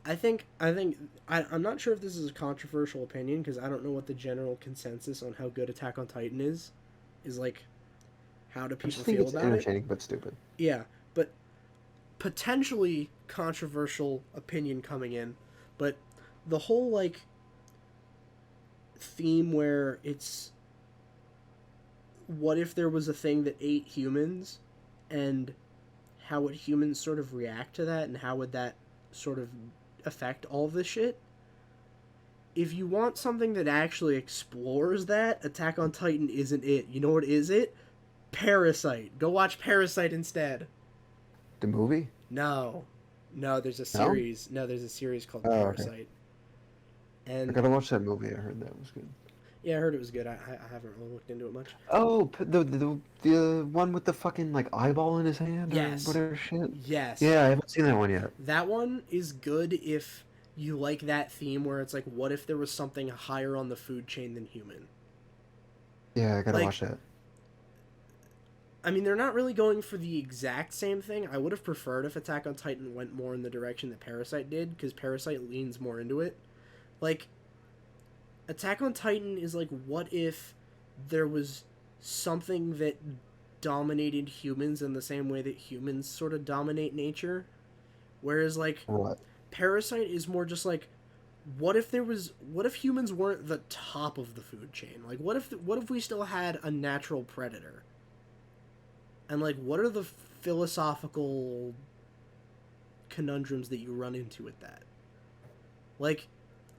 I'm not sure if this is a controversial opinion because I don't know what the general consensus on how good Attack on Titan is. Is like, how do I just people think feel it's about it? entertaining but stupid. Yeah, but potentially controversial opinion coming in, but the whole like theme where it's what if there was a thing that ate humans and how would humans sort of react to that and how would that sort of affect all this shit? If you want something that actually explores that, Attack on Titan isn't it. You know what is it? Parasite. Go watch Parasite instead. The movie? No. No, there's a No? series. No, there's a series called Oh, okay. Parasite. I And gotta watch that movie. I heard that was good. yeah, I heard it was good. I haven't really looked into it much. Oh, the one with the fucking like eyeball in his hand or Yes. whatever shit. Yes. Yeah, I haven't seen that one yet. That one is good if you like that theme where it's like, what if there was something higher on the food chain than human? Yeah, I gotta Like, watch that. I mean, they're not really going for the exact same thing. I would have preferred if Attack on Titan went more in the direction that Parasite did, because Parasite leans more into it. Like, Attack on Titan is like, what if there was something that dominated humans in the same way that humans sort of dominate nature? Whereas, like, What? Parasite is more just like, what if humans weren't the top of the food chain? Like, what if we still had a natural predator? And like, what are the philosophical conundrums that you run into with that? Like,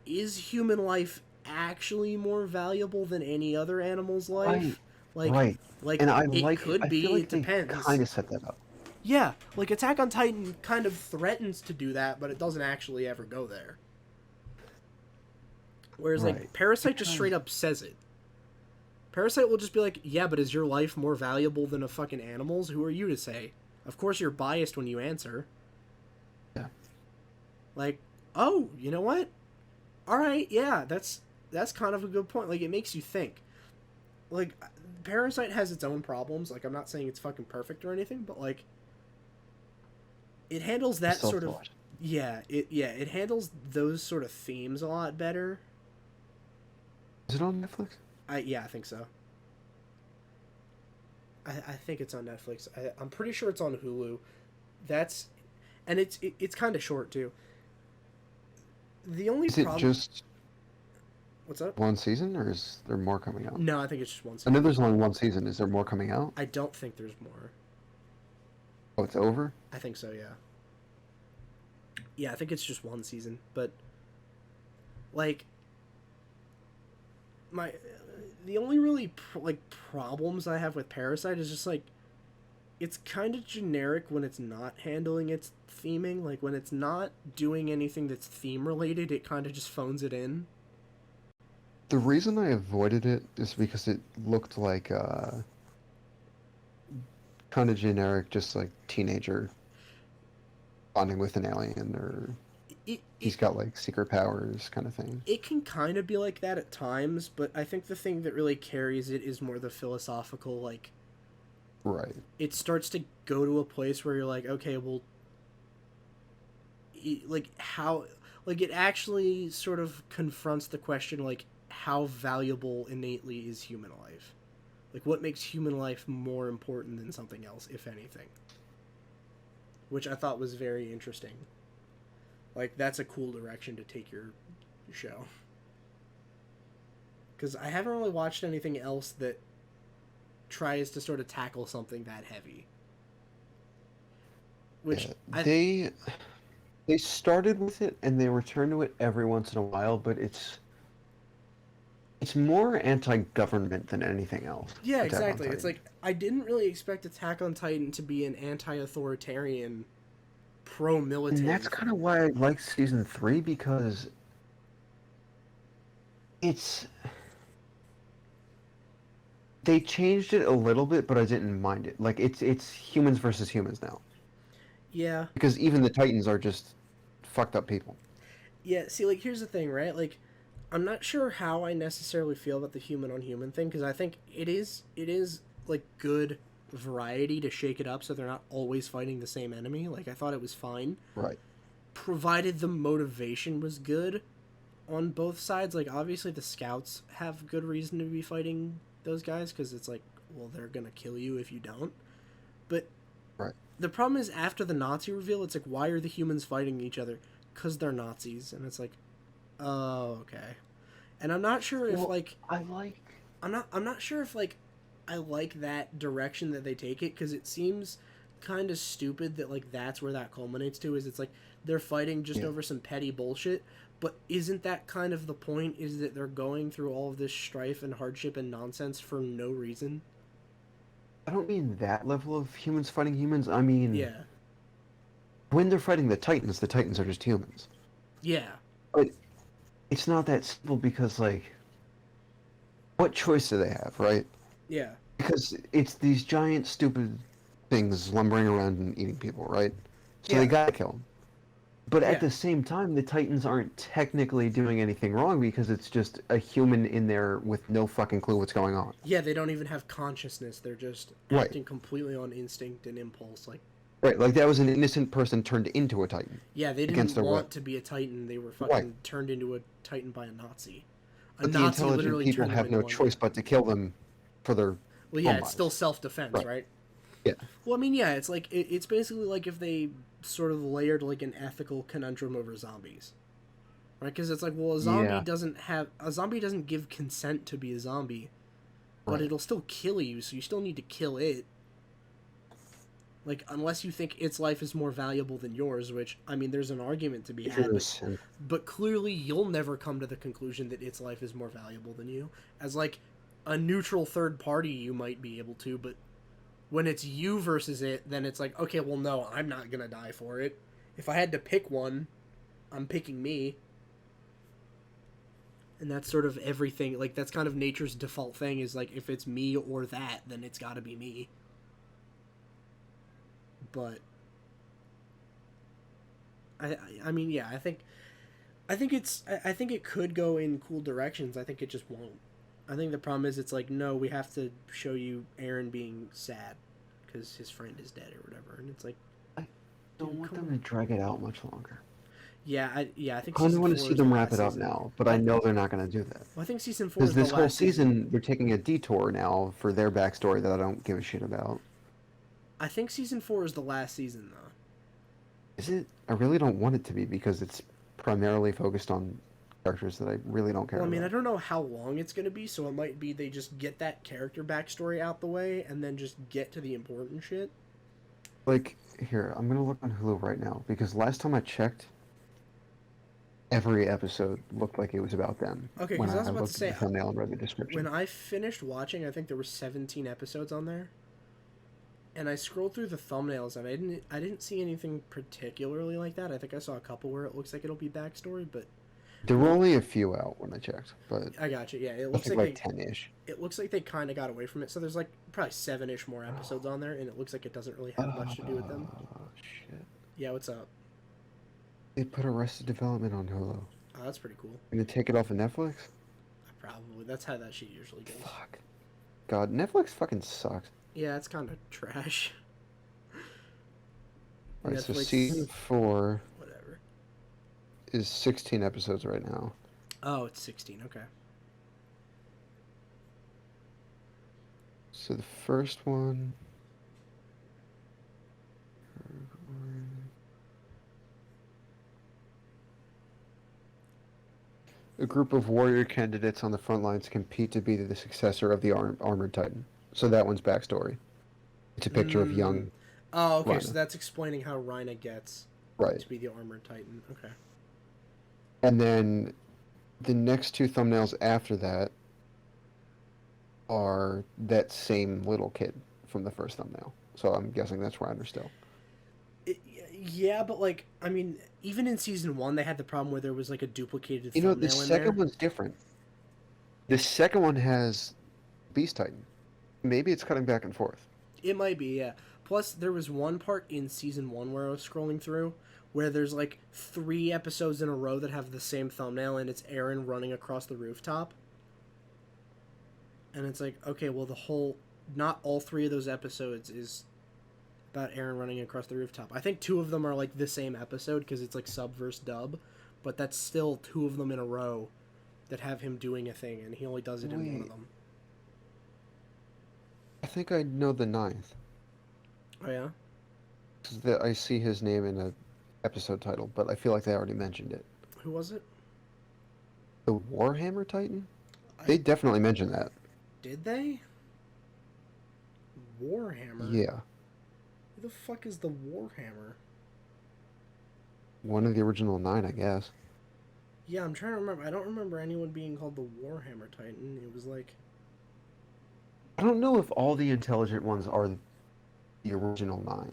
is human life actually more valuable than any other animal's life? Right. Like, Right. like And I it like. could I be. feel like It they depends. kind of set that up. Yeah, like Attack on Titan kind of threatens to do that, but it doesn't actually ever go there. Whereas like Right. Parasite just straight up says it. Parasite will just be like, yeah, but is your life more valuable than a fucking animal's? Who are you to say? Of course you're biased when you answer. Yeah. Like, oh, you know what? All right, yeah, that's kind of a good point. Like, it makes you think. Like, Parasite has its own problems. Like, I'm not saying it's fucking perfect or anything, but like, it handles that Still sort have of to watch it handles those sort of themes a lot better. Is it on Netflix? I think so. I think it's on Netflix. I'm pretty sure it's on Hulu. That's and it's kind of short too. The only Is it problem just What's up? One season, or is there more coming out? No, I think it's just one I know season. there's only one season. Is there more coming out? I don't think there's more. Oh, it's over? I think so, yeah. Yeah, I think it's just one season, but like my the only really problems I have with Parasite is just like it's kind of generic when it's not handling its theming. Like when it's not doing anything that's theme related, it kind of just phones it in. The reason I avoided it is because it looked like kind of generic, just like teenager bonding with an alien, or he's got like secret powers kind of thing. It can kind of be like that at times, but I think the thing that really carries it is more the philosophical, like, right. It starts to go to a place where you're like, okay, well, like, how, like, it actually sort of confronts the question, like, how valuable innately is human life? Like, what makes human life more important than something else, if anything? Which I thought was very interesting. Like, that's a cool direction to take your show. Because I haven't really watched anything else that tries to sort of tackle something that heavy. Which they started with it and they return to it every once in a while, but it's more anti-government than anything else. Yeah, exactly. It's like I didn't really expect Attack on Titan to be an anti-authoritarian, pro-military. And that's kind of why I like season 3, because they changed it a little bit, but I didn't mind it. Like it's humans versus humans now. Yeah. Because even the Titans are just fucked up people. Yeah, see, like, here's the thing, right? Like, I'm not sure how I necessarily feel about the human on human thing, because I think it is like good variety to shake it up so they're not always fighting the same enemy. Like, I thought it was fine. Right. Provided the motivation was good on both sides. Like, obviously the scouts have good reason to be fighting those guys, because it's like, well, they're gonna kill you if you don't. But right. The problem is, after the Nazi reveal, it's like, why are the humans fighting each other? Because they're Nazis. And it's like, oh, okay. And I'm not sure if, like... I'm not sure if, like, I like that direction that they take it, because it seems kind of stupid that, like, that's where that culminates to, is it's like, they're fighting just over some petty bullshit, but isn't that kind of the point, is that they're going through all of this strife and hardship and nonsense for no reason? I don't mean that level of humans fighting humans. I mean... Yeah. When they're fighting the Titans are just humans. Yeah. But it's not that simple, because, like... What choice do they have, right? Yeah. Because it's these giant, stupid things lumbering around and eating people, right? So they gotta kill them. But at the same time, the Titans aren't technically doing anything wrong, because it's just a human in there with no fucking clue what's going on. Yeah, they don't even have consciousness. They're just acting completely on instinct and impulse. Right, like that was an innocent person turned into a Titan. Yeah, they didn't want to be a Titan. They were fucking turned into a Titan by a Nazi. But the intelligent people have no choice but to kill them for their... Well, yeah, it's still self-defense, right? Yeah. Well, I mean, yeah, it's like it's basically like if they sort of layered like an ethical conundrum over zombies, right? Because it's like, well, a zombie doesn't give consent to be a zombie, but it'll still kill you, so you still need to kill it. Like, unless you think its life is more valuable than yours, which, I mean, there's an argument to be had, but clearly you'll never come to the conclusion that its life is more valuable than you. As, like, a neutral third party, you might be able to, but when it's you versus it, then it's like, okay, well, no, I'm not gonna die for it. If I had to pick one, I'm picking me. And that's sort of everything. Like, that's kind of nature's default thing, is like, if it's me or that, then it's gotta be me. But I mean, yeah, I think it could go in cool directions. I think it just won't. I think the problem is, it's like, no, we have to show you Aaron being sad because his friend is dead or whatever, and it's like, I don't want them to drag it out much longer. Yeah, I think. I kind of want to see them wrap it up now, but I know they're not going to do that. Well, I think season 4 is the last season. Because this whole season, they're taking a detour now for their backstory that I don't give a shit about. I think season 4 is the last season, though. Is it? I really don't want it to be, because it's primarily focused on characters that I really don't care Well, I mean, I about. don't know how long it's going to be, so it might be they just get that character backstory out the way and then just get to the important shit. Like, here, I'm gonna look on Hulu right now because last time I checked, every episode looked like it was about them. Okay, When because I was I about to looked at say, the thumbnail and read the when description. I finished watching, I think there were 17 episodes on there. And I scrolled through the thumbnails and I didn't see anything particularly like that. I think I saw a couple where it looks like it'll be backstory, but There were only a few out when I checked, but I got you. Yeah, it I looks think like like 10-ish. it looks like they kind of got away from it. So there's like probably 7-ish more episodes on there, and it looks like it doesn't really have much to do with them. Shit. Yeah, what's up? They put Arrested Development on Hulu. Oh, that's pretty cool. Gonna take it off of Netflix? Probably that's how that shit usually goes. Fuck. God, Netflix fucking sucks. Yeah, it's kind of trash. Alright, so Netflix- season 4 Whatever. is 16 episodes right now. Oh, it's 16. Okay. So the first one. A group of warrior candidates on the front lines compete to be the successor of the armored Titan. So that one's backstory. It's a picture of young. Oh, okay. Rhino. So that's explaining how Rhino gets Right. to be the armored Titan. Okay. And then the next two thumbnails after that are that same little kid from the first thumbnail. So I'm guessing that's Rhino still. Yeah, but like, I mean, even in season 1, they had the problem where there was like a duplicated You know, thumbnail the in second there. one's different. The second one has Beast Titan. Maybe it's cutting back and forth. It might be, yeah. Plus, there was one part in season 1 where I was scrolling through where there's like 3 episodes in a row that have the same thumbnail, and it's Aaron running across the rooftop. And it's like, okay, well, not all 3 of those episodes is about Aaron running across the rooftop. I think 2 of them are like the same episode because it's like sub versus dub, but that's still 2 of them in a row that have him doing a thing, and he only does it in one of Wait. them. I think I know the ninth. Oh, yeah? 'Cause I see his name in a episode title, but I feel like they already mentioned it. Who was it? The Warhammer Titan? They definitely mentioned that. Did they? Warhammer? Yeah. Who the fuck is the Warhammer? One of the original 9, I guess. Yeah, I'm trying to remember. I don't remember anyone being called the Warhammer Titan. It was like... I don't know if all the intelligent ones are the original 9.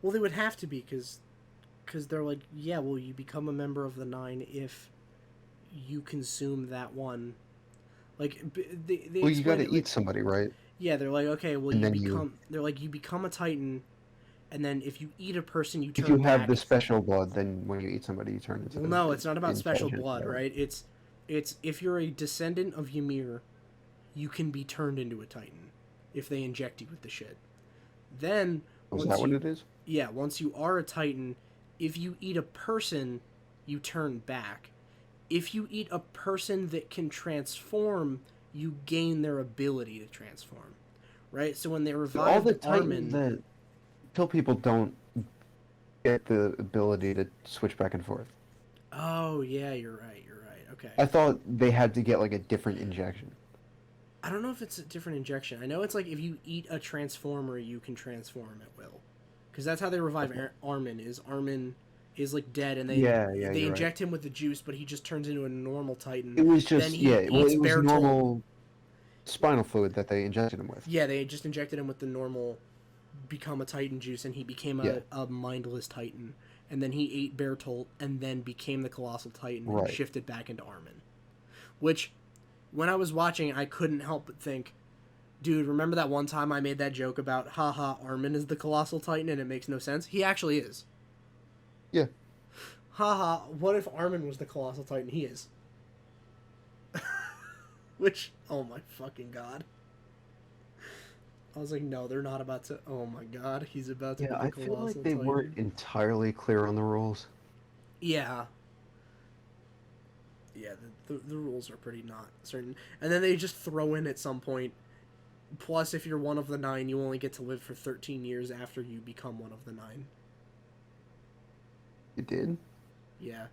Well, they would have to be, because they're like, yeah, well, you become a member of the 9 if you consume that one. Like, they Well, you gotta explain it, eat like, somebody, right? yeah, they're like, okay, well, And you then become... They're like, you become a Titan, and then if you eat a person, you turn If you have back. the special blood, then when you eat somebody, you turn into Well, the no, it's not about special intelligent blood, whatever. right? It's if you're a descendant of Ymir, you can be turned into a Titan if they inject you with the shit. Then Was once that what you- it is? Yeah, once you are a Titan, if you eat a person, you turn back. If you eat a person that can transform, you gain their ability to transform. Right? So when they All revived the Titans Armin, that kill people don't get the ability to switch back and forth. oh yeah, you're right. Okay. I thought they had to get like a different injection. I don't know if it's a different injection. I know it's like if you eat a transformer, you can transform at will. Because that's how they revive Armin. Armin is like dead, and they Yeah, they you're right. inject him with the juice, but he just turns into a normal Titan. It was just Then he well, eats it was Bertolt. normal spinal fluid that they injected him with. Yeah, they just injected him with the normal become a Titan juice, and he became Yeah. a mindless Titan. And then he ate Bertolt, and then became the Colossal Titan, and Right. shifted back into Armin. Which, when I was watching, I couldn't help but think, dude, remember that one time I made that joke about, haha, Armin is the Colossal Titan, and it makes no sense? He actually is. Yeah. Haha, what if Armin was the Colossal Titan? He is. Which, oh my fucking god. I was like, no, they're not about to. Oh my god, he's about to Yeah, be I the feel Colossal like they Titan. weren't entirely clear on the rules. Yeah. Yeah, the rules are pretty not certain. And then they just throw in at some point, plus if you're one of the 9, you only get to live for 13 years after you become one of the 9. It did? Yeah.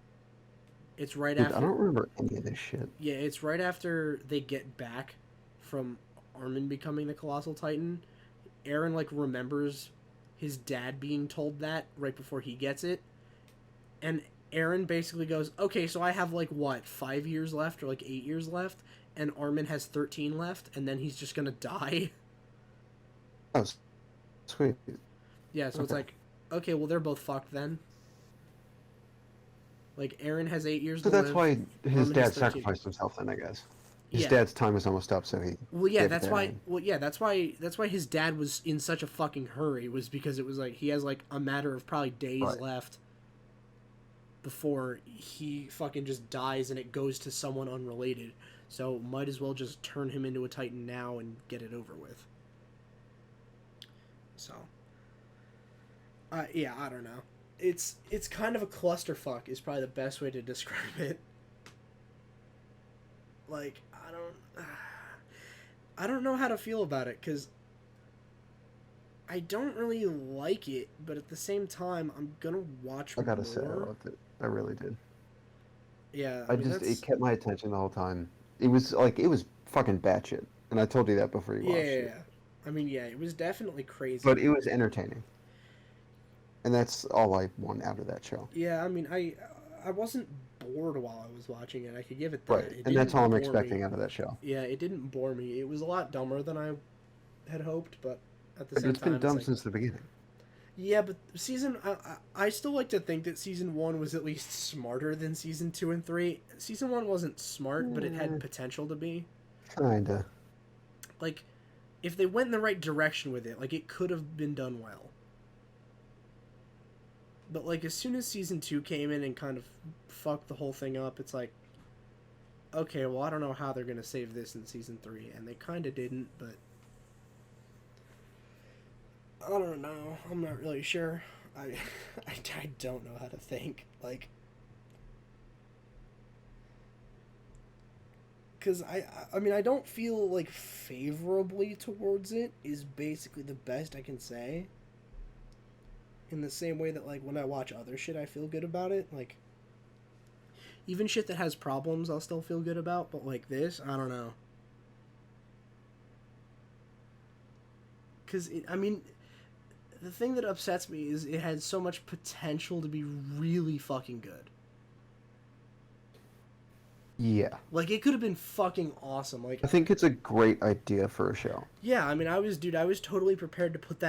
It's right Dude, after. I don't remember any of this shit. Yeah, it's right after they get back from Armin becoming the Colossal Titan. Eren like remembers his dad being told that right before he gets it, and Eren basically goes, "Okay, so I have like what 5 years left or like 8 years left, and Armin has 13 left, and then he's just gonna die." Oh, sweet. Yeah, so it's Okay. like, okay, well they're both fucked then. Like Eren has 8 years So to that's live. why his Armin has dad 13. sacrificed himself then, I guess. His Yeah. dad's time was almost up, so he Well, yeah, gave it that's to why. Eren. Well, yeah, that's why his dad was in such a fucking hurry. Was because it was like he has like a matter of probably days Right. left before he fucking just dies, and it goes to someone unrelated. So might as well just turn him into a Titan now and get it over with. So, yeah, I don't know. It's kind of a clusterfuck. Is probably the best way to describe it. Like I don't know how to feel about it because I don't really like it, but at the same time, I'm gonna watch I gotta more. say, I loved it. I really did. Yeah, I mean, just, that's... it kept my attention the whole time. It was fucking batshit. And I told you that before you yeah, watched yeah, it. yeah. I mean, yeah, it was definitely crazy. But it was entertaining. And that's all I want out of that show. Yeah, I mean, I wasn't bored while I was watching it. I could give it that. Right. It And that's didn't all I'm bore expecting me. out of that show. Yeah, it didn't bore me. It was a lot dumber than I had hoped, but at the But same it's time, been dumb like, since the beginning. yeah, but I still like to think that season 1 was at least smarter than season 2 and 3. Season 1 wasn't smart, but it had potential to be. Kinda. Like, if they went in the right direction with it, like, it could have been done well. But, like, as soon as season 2 came in and kind of fucked the whole thing up, it's like, okay, well, I don't know how they're going to save this in season 3. And they kind of didn't, but I don't know. I'm not really sure. I don't know how to think. Like, because I mean, I don't feel like favorably towards it is basically the best I can say. In the same way that, like, when I watch other shit, I feel good about it. Like, even shit that has problems, I'll still feel good about. But like this, I don't know. Because I mean, the thing that upsets me is it had so much potential to be really fucking good. Yeah. Like, it could have been fucking awesome. Like, I think it's a great idea for a show. yeah, I mean, I was totally prepared to put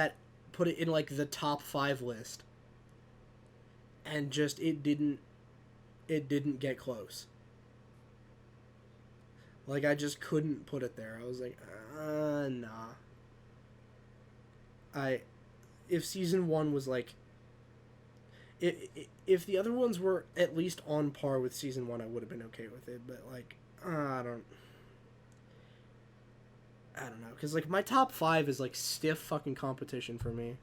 it in, like, the top 5 list. And just, it didn't get close. Like, I just couldn't put it there. I was like, nah. If season 1 was, like, if the other ones were at least on par with season 1, I would have been okay with it. But, like, I don't know. Because, like, my top 5 is, like, stiff fucking competition for me.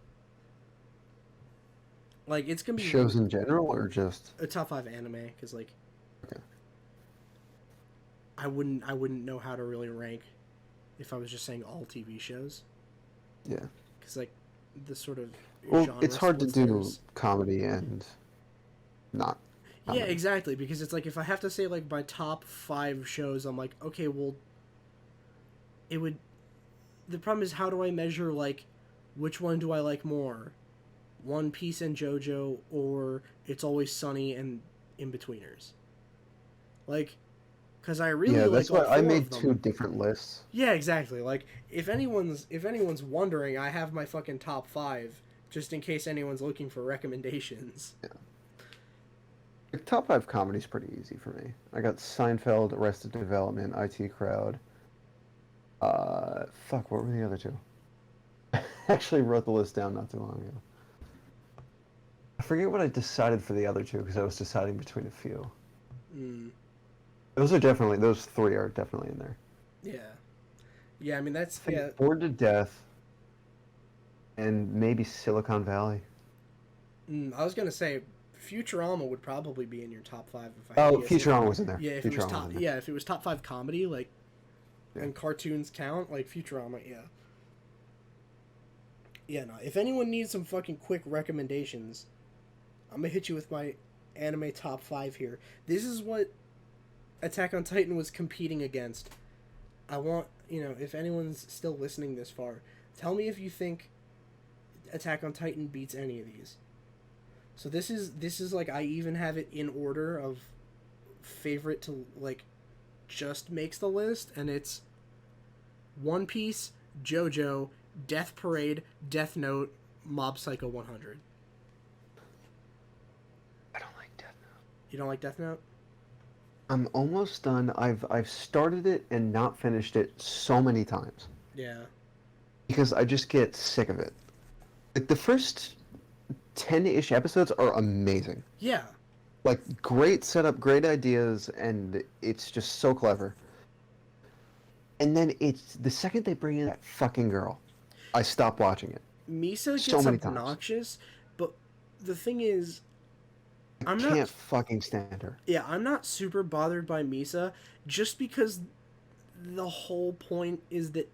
Like, it's going to be... Shows in general, or just... a top 5 anime, because, like... Okay. I wouldn't know how to really rank if I was just saying all TV shows. Yeah. Because, like, the sort of... Well, genre it's hard to splits do theirs. comedy and not. Yeah, exactly. Because it's like, if I have to say, like, my top 5 shows, I'm like, okay, well, it would... The problem is, how do I measure, like, which one do I like more? One Piece and JoJo, or It's Always Sunny and In-Betweeners? Like, because I really Yeah, like that's all why I 4 made of them. 2 different lists. Yeah, exactly. Like, if anyone's wondering, I have my fucking top 5, just in case anyone's looking for recommendations. Yeah. Like, top 5 comedy's pretty easy for me. I got Seinfeld, Arrested Development, IT Crowd. Fuck, what were the other 2? I actually wrote the list down not too long ago. I forget what I decided for the other 2 because I was deciding between a few. Those 3 are definitely in there. Yeah. Yeah, I mean, that's... I think yeah. Bored to Death and maybe Silicon Valley. I was going to say, Futurama would probably be in your top 5 if I had to guess. Futurama was in there. Yeah, if it was top 5 comedy, like, Yeah. and cartoons count, like, Futurama, yeah. Yeah, no, if anyone needs some fucking quick recommendations, I'm gonna hit you with my anime top 5 here. This is what Attack on Titan was competing against. I want, if anyone's still listening this far, tell me if you think Attack on Titan beats any of these. So this is like, I even have it in order of favorite to, like, just makes the list, and it's One Piece, JoJo, Death Parade, Death Note, Mob Psycho 100. I don't like Death Note. You don't like Death Note? I'm almost done. I've started it and not finished it so many times. Yeah. Because I just get sick of it. Like, the first 10-ish episodes are amazing. Yeah. Like, great setup, great ideas, and it's just so clever. And then it's the second they bring in that fucking girl, I stop watching it. Misa So gets many obnoxious, but the thing is, I can't fucking stand her. Yeah, I'm not super bothered by Misa, just because the whole point is that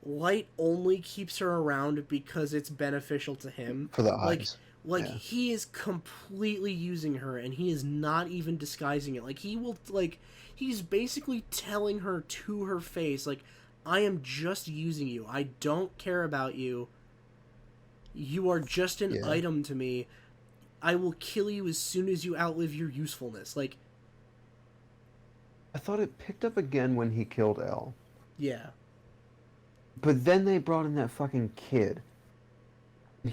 Light only keeps her around because it's beneficial to him. For the eyes. Like Yeah. he is completely using her, and he is not even disguising it. Like, he will, like, he's basically telling her to her face, like, I am just using you. I don't care about you. You are just an item to me. I will kill you as soon as you outlive your usefulness. Like, I thought it picked up again when he killed L. yeah. But then they brought in that fucking kid.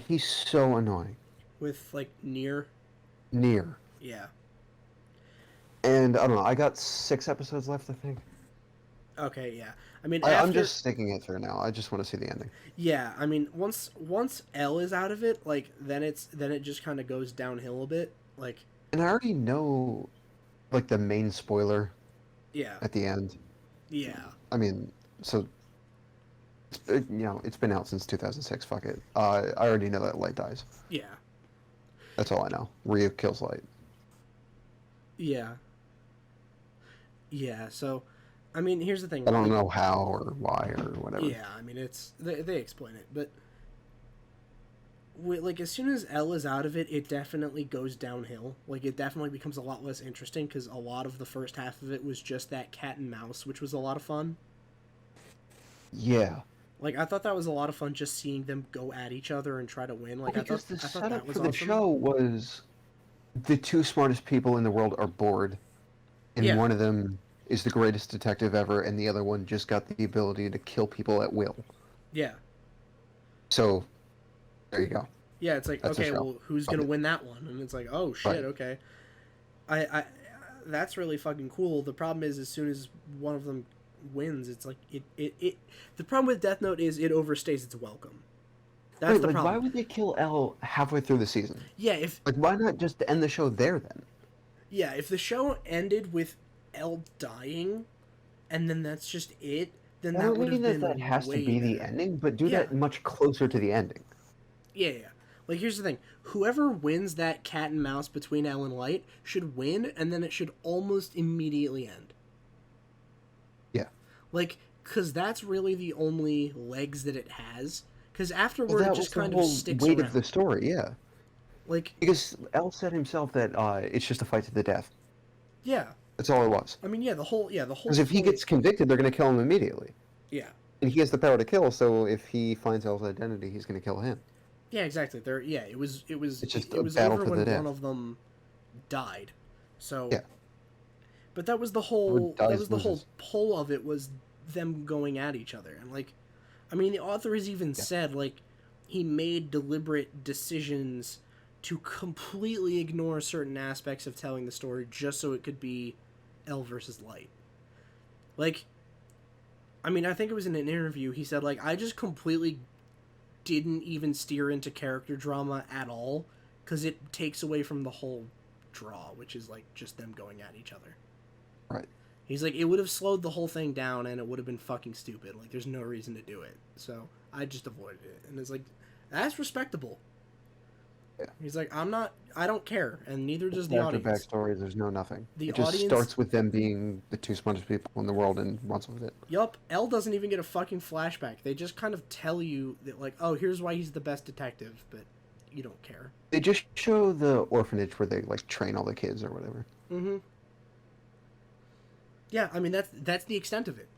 He's so annoying. With, like, Nier. Yeah. And, I don't know, I got 6 episodes left, I think. Okay, yeah. I mean, I'm just sticking it through now. I just want to see the ending. Yeah, I mean, once L is out of it, like, then it just kind of goes downhill a bit, like. And I already know, like, the main spoiler. Yeah. At the end. Yeah. I mean, so, it's been out since 2006. Fuck it. I already know that Light dies. Yeah. That's all I know. Ryu kills Light. Yeah. Yeah. So, I mean, here's the thing. I don't know how or why or whatever. Yeah, I mean, they explain it, but like, as soon as L is out of it, it definitely goes downhill. Like, it definitely becomes a lot less interesting because a lot of the first half of it was just that cat and mouse, which was a lot of fun. Yeah. Like, I thought that was a lot of fun, just seeing them go at each other and try to win. Like, because I the thought setup that was for the awesome. show was the 2 smartest people in the world are bored, and one of them is the greatest detective ever, and the other one just got the ability to kill people at will. Yeah. So, there you go. Yeah, it's like, That's okay, well, who's gonna win that one? And it's like, oh shit, okay. I that's really fucking cool. The problem is, as soon as one of them wins, it's like it the problem with Death Note is it overstays its welcome. That's the problem. Why would they kill L halfway through the season? Yeah, why not just end the show there then? Yeah, if the show ended with L dying, and then that's just it, then that would have been that has to be the ending, but do that much closer to the ending. Yeah. Like, here's the thing. Whoever wins that cat and mouse between L and Light should win, and then it should almost immediately end. Yeah. Like, because that's really the only legs that it has. Because afterward, it just kind of sticks around. Weight of the story, yeah. Like, because L said himself that it's just a fight to the death. Yeah. That's all it was. I mean, the whole. Because if he gets convicted, they're going to kill him immediately. Yeah. And he has the power to kill, so if he finds L's identity, he's going to kill him. Yeah, exactly. It was It's just it was a battle over to when the death. one of them died. So. Yeah. But that was the whole. Pull of it was them going at each other, and like, I mean, the author has even said, like, he made deliberate decisions to completely ignore certain aspects of telling the story just so it could be L versus Light. Like, I mean, I think it was in an interview, he said, like, I just completely didn't even steer into character drama at all, because it takes away from the whole draw, which is, like, just them going at each other. Right. He's like, it would have slowed the whole thing down, and it would have been fucking stupid. Like, there's no reason to do it. So, I just avoided it. And it's like, that's respectable. Yeah. He's like, I don't care, and neither does the audience. Backstory, there's no nothing. The it just audience starts with them being the 2 smartest people in the world and runs with it. Yup, L doesn't even get a fucking flashback. They just kind of tell you that, like, oh, here's why he's the best detective, but you don't care. They just show the orphanage where they like train all the kids or whatever. Mm-hmm. Yeah, I mean that's the extent of it.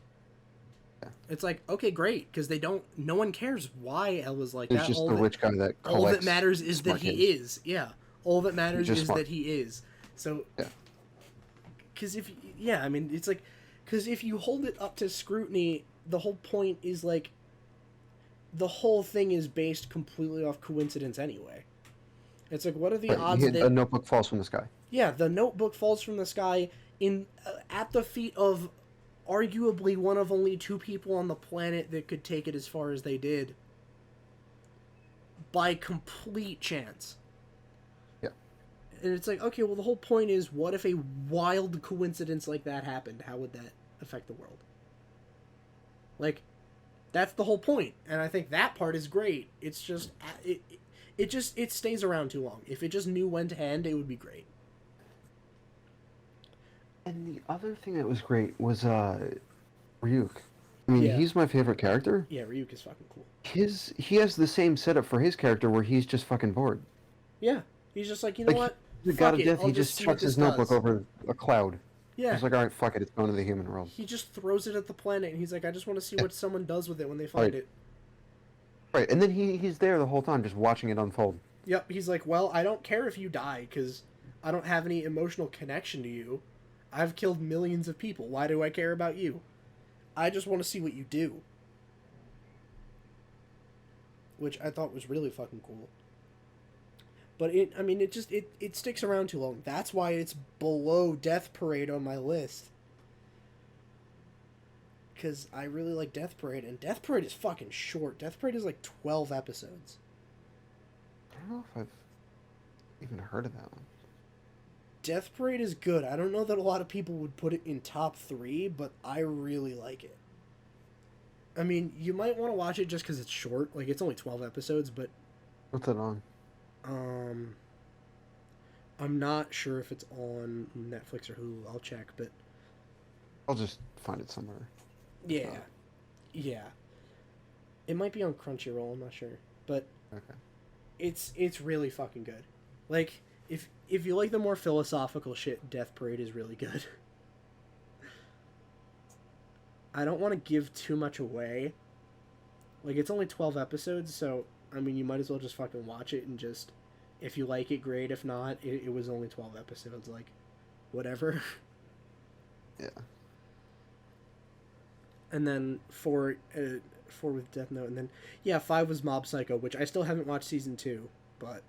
Yeah. It's like, okay, great, because no one cares why Ella's like There's that. just the rich guy that All that collects matters is that smart he kids. is. Yeah. All that matters just is smart. that he is. So, Yeah. because I mean, it's like, because if you hold it up to scrutiny, the whole point is like, the whole thing is based completely off coincidence anyway. It's like, what are the odds that a notebook falls from the sky? Yeah, the notebook falls from the sky in at the feet of arguably one of only two people on the planet that could take it as far as they did by complete chance. Yeah. And it's like, okay, well, the whole point is, what if a wild coincidence like that happened? How would that affect the world? Like, that's the whole point, and I think that part is great. It's just it stays around too long. If it just knew when to end, it would be great. And the other thing that was great was Ryuk. I mean, Yeah. he's my favorite character. Yeah, Ryuk is fucking cool. He has the same setup for his character where he's just fucking bored. Yeah, he's just like, you know what? The Fuck god of it, death, I'll he just see what chucks his this notebook does. over a cloud. Yeah. He's like, alright, fuck it, it's going to the human world. He just throws it at the planet, and he's like, I just want to see Yeah. what someone does with it when they find Right. it. Right, and then he's there the whole time just watching it unfold. Yep, he's like, well, I don't care if you die, because I don't have any emotional connection to you. I've killed millions of people. Why do I care about you? I just want to see what you do. Which I thought was really fucking cool. But it sticks around too long. That's why it's below Death Parade on my list. Because I really like Death Parade, and Death Parade is fucking short. Death Parade is like 12 episodes. I don't know if I've even heard of that one. Death Parade is good. I don't know that a lot of people would put it in top 3, but I really like it. I mean, you might want to watch it just because it's short. Like, it's only 12 episodes, but... What's it on? I'm not sure if it's on Netflix or Hulu. I'll check, but... I'll just find it somewhere. Yeah. Yeah. It might be on Crunchyroll, I'm not sure. But... Okay. It's really fucking good. Like, if you like the more philosophical shit, Death Parade is really good. I don't want to give too much away. Like, it's only 12 episodes, so, I mean, you might as well just fucking watch it and just... If you like it, great. If not, it was only 12 episodes. Like, whatever. Yeah. And then 4 with Death Note, and then... Yeah, 5 was Mob Psycho, which I still haven't watched Season 2, but...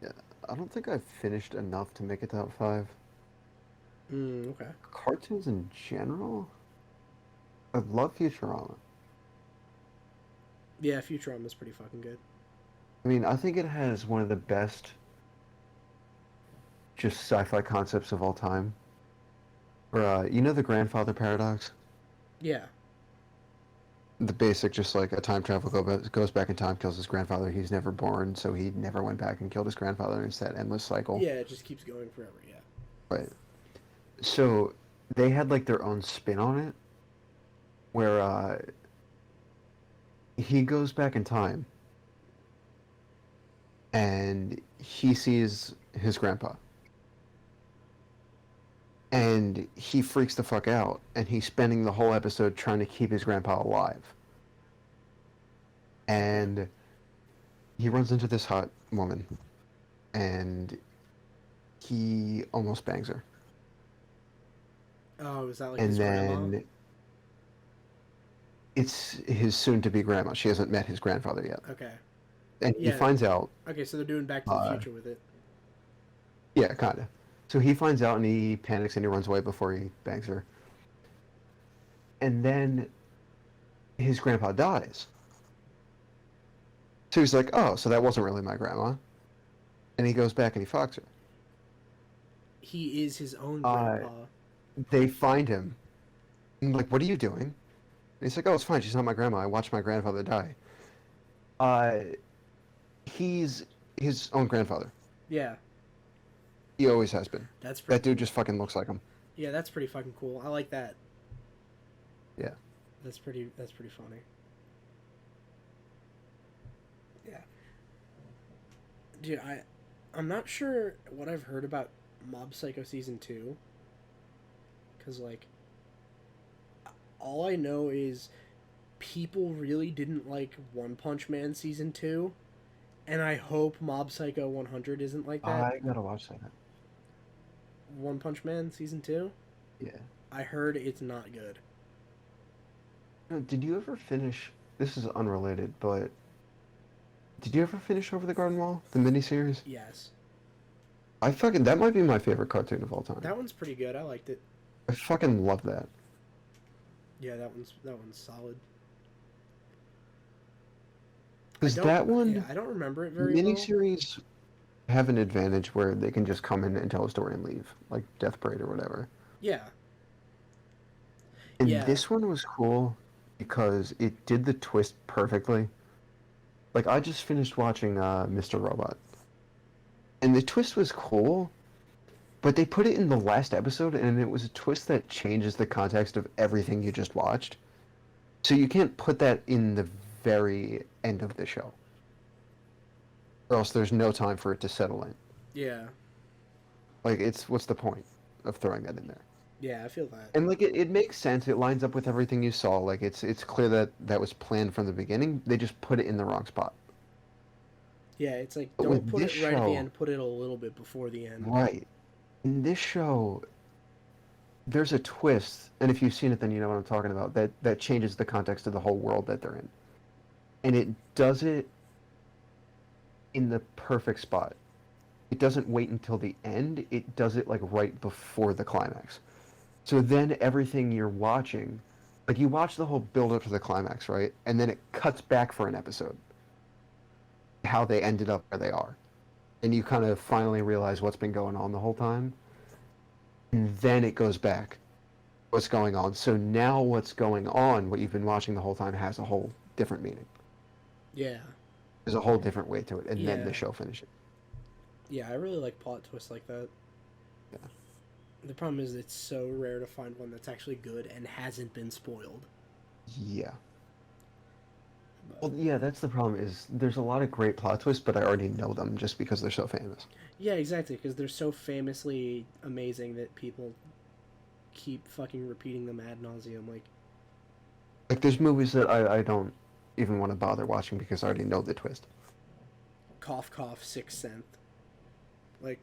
Yeah, I don't think I've finished enough to make it top 5. Okay. Cartoons in general? I love Futurama. Yeah, Futurama's pretty fucking good. I mean, I think it has one of the best just sci-fi concepts of all time. Or, you know the grandfather paradox? Yeah. The basic, just like a time travel goes back in time, kills his grandfather. He's never born, so he never went back and killed his grandfather, and it's that endless cycle. Yeah, it just keeps going forever, yeah. Right. So, they had, like, their own spin on it, where, he goes back in time, and he sees his grandpa. And he freaks the fuck out, and he's spending the whole episode trying to keep his grandpa alive. And he runs into this hot woman, and he almost bangs her. Oh, is that like And his grandma? then it's his soon-to-be grandma. She hasn't met his grandfather yet. Okay. And he Yeah. finds out... Okay, so they're doing Back to the Future with it. Yeah, kind of. So he finds out and he panics and he runs away before he bangs her. And then his grandpa dies. So he's like, oh, so that wasn't really my grandma. And he goes back and he fucks her. He is his own grandpa. They find him. And like, what are you doing? And he's like, oh, it's fine. She's not my grandma. I watched my grandfather die. He's his own grandfather. Yeah. He always has been. That's pretty That dude just fucking looks like him. Yeah, that's pretty fucking cool. I like that. Yeah. That's pretty funny. Yeah. dude, I'm not sure what I've heard about Mob Psycho season 2, cuz like all I know is people really didn't like One Punch Man season 2, and I hope Mob Psycho 100 isn't like that. I gotta watch that. One Punch Man season 2? Yeah. I heard it's not good. Did you ever finish? This is unrelated, but did you ever finish Over the Garden Wall, the miniseries? Yes. That might be my favorite cartoon of all time. That one's pretty good. I liked it. I fucking love that. Yeah, that one's solid. Because that one, yeah, I don't remember it very well. miniseries have an advantage where they can just come in and tell a story and leave, like Death Parade or whatever. Yeah. And Yeah. this one was cool because it did the twist perfectly. Like, I just finished watching Mr. Robot. And the twist was cool, but they put it in the last episode, and it was a twist that changes the context of everything you just watched. So you can't put that in the very end of the show. Or else there's no time for it to settle in. Yeah. Like, what's the point of throwing that in there? Yeah, I feel that. And, like, it makes sense. It lines up with everything you saw. Like, it's clear that was planned from the beginning. They just put it in the wrong spot. Yeah, it's like, But don't with put it this right at the show- end, put it a little bit before the end. Right. In this show, there's a twist, and if you've seen it, then you know what I'm talking about, that changes the context of the whole world that they're in. And it does it in the perfect spot. It doesn't wait until the end. It does it, like, right before the climax. So then everything you're watching, like, you watch the whole build-up to the climax, right? And then it cuts back for an episode. How they ended up where they are. And you kind of finally realize what's been going on the whole time. And then it goes back. What's going on. So now what's going on, what you've been watching the whole time, has a whole different meaning. Yeah. There's a whole different way to it. And then Yeah. the show finishes. Yeah, I really like plot twists like that. Yeah. The problem is it's so rare to find one that's actually good and hasn't been spoiled. Yeah. But, Well, yeah, that's the problem, is there's a lot of great plot twists, but I already know them just because they're so famous. yeah, exactly, because they're so famously amazing that people keep fucking repeating them ad nauseum. Like, there's movies that I don't even want to bother watching because I already know the twist. Cough, cough, Sixth Sense. Like,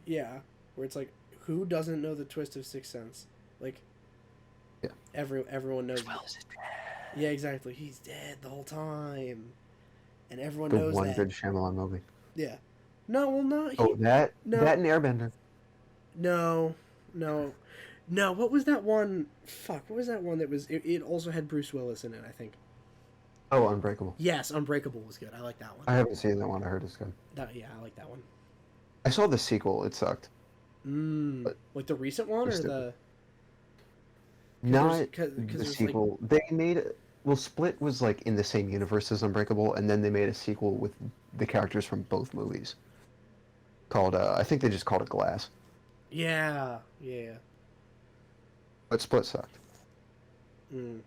yeah, where it's like, who doesn't know the twist of Sixth Sense? Like, Yeah. everyone knows. Is it Yeah, exactly. He's dead the whole time, and everyone the knows one that. good Shyamalan movie? Yeah. No, well, not. Oh, that no. and Airbender. No. What was that one? Fuck. What was that one that was? It also had Bruce Willis in it, I think. Oh, Unbreakable. Yes, Unbreakable was good. I like that one. I haven't seen that one. I heard it's good. Yeah, I like that one. I saw the sequel. It sucked. But Like the recent one or Just the? Not 'cause the there's, sequel. They made well, Split was like in the same universe as Unbreakable, and then they made a sequel with the characters from both movies. Called I think they just called it Glass. Yeah. But Split sucked. Mm.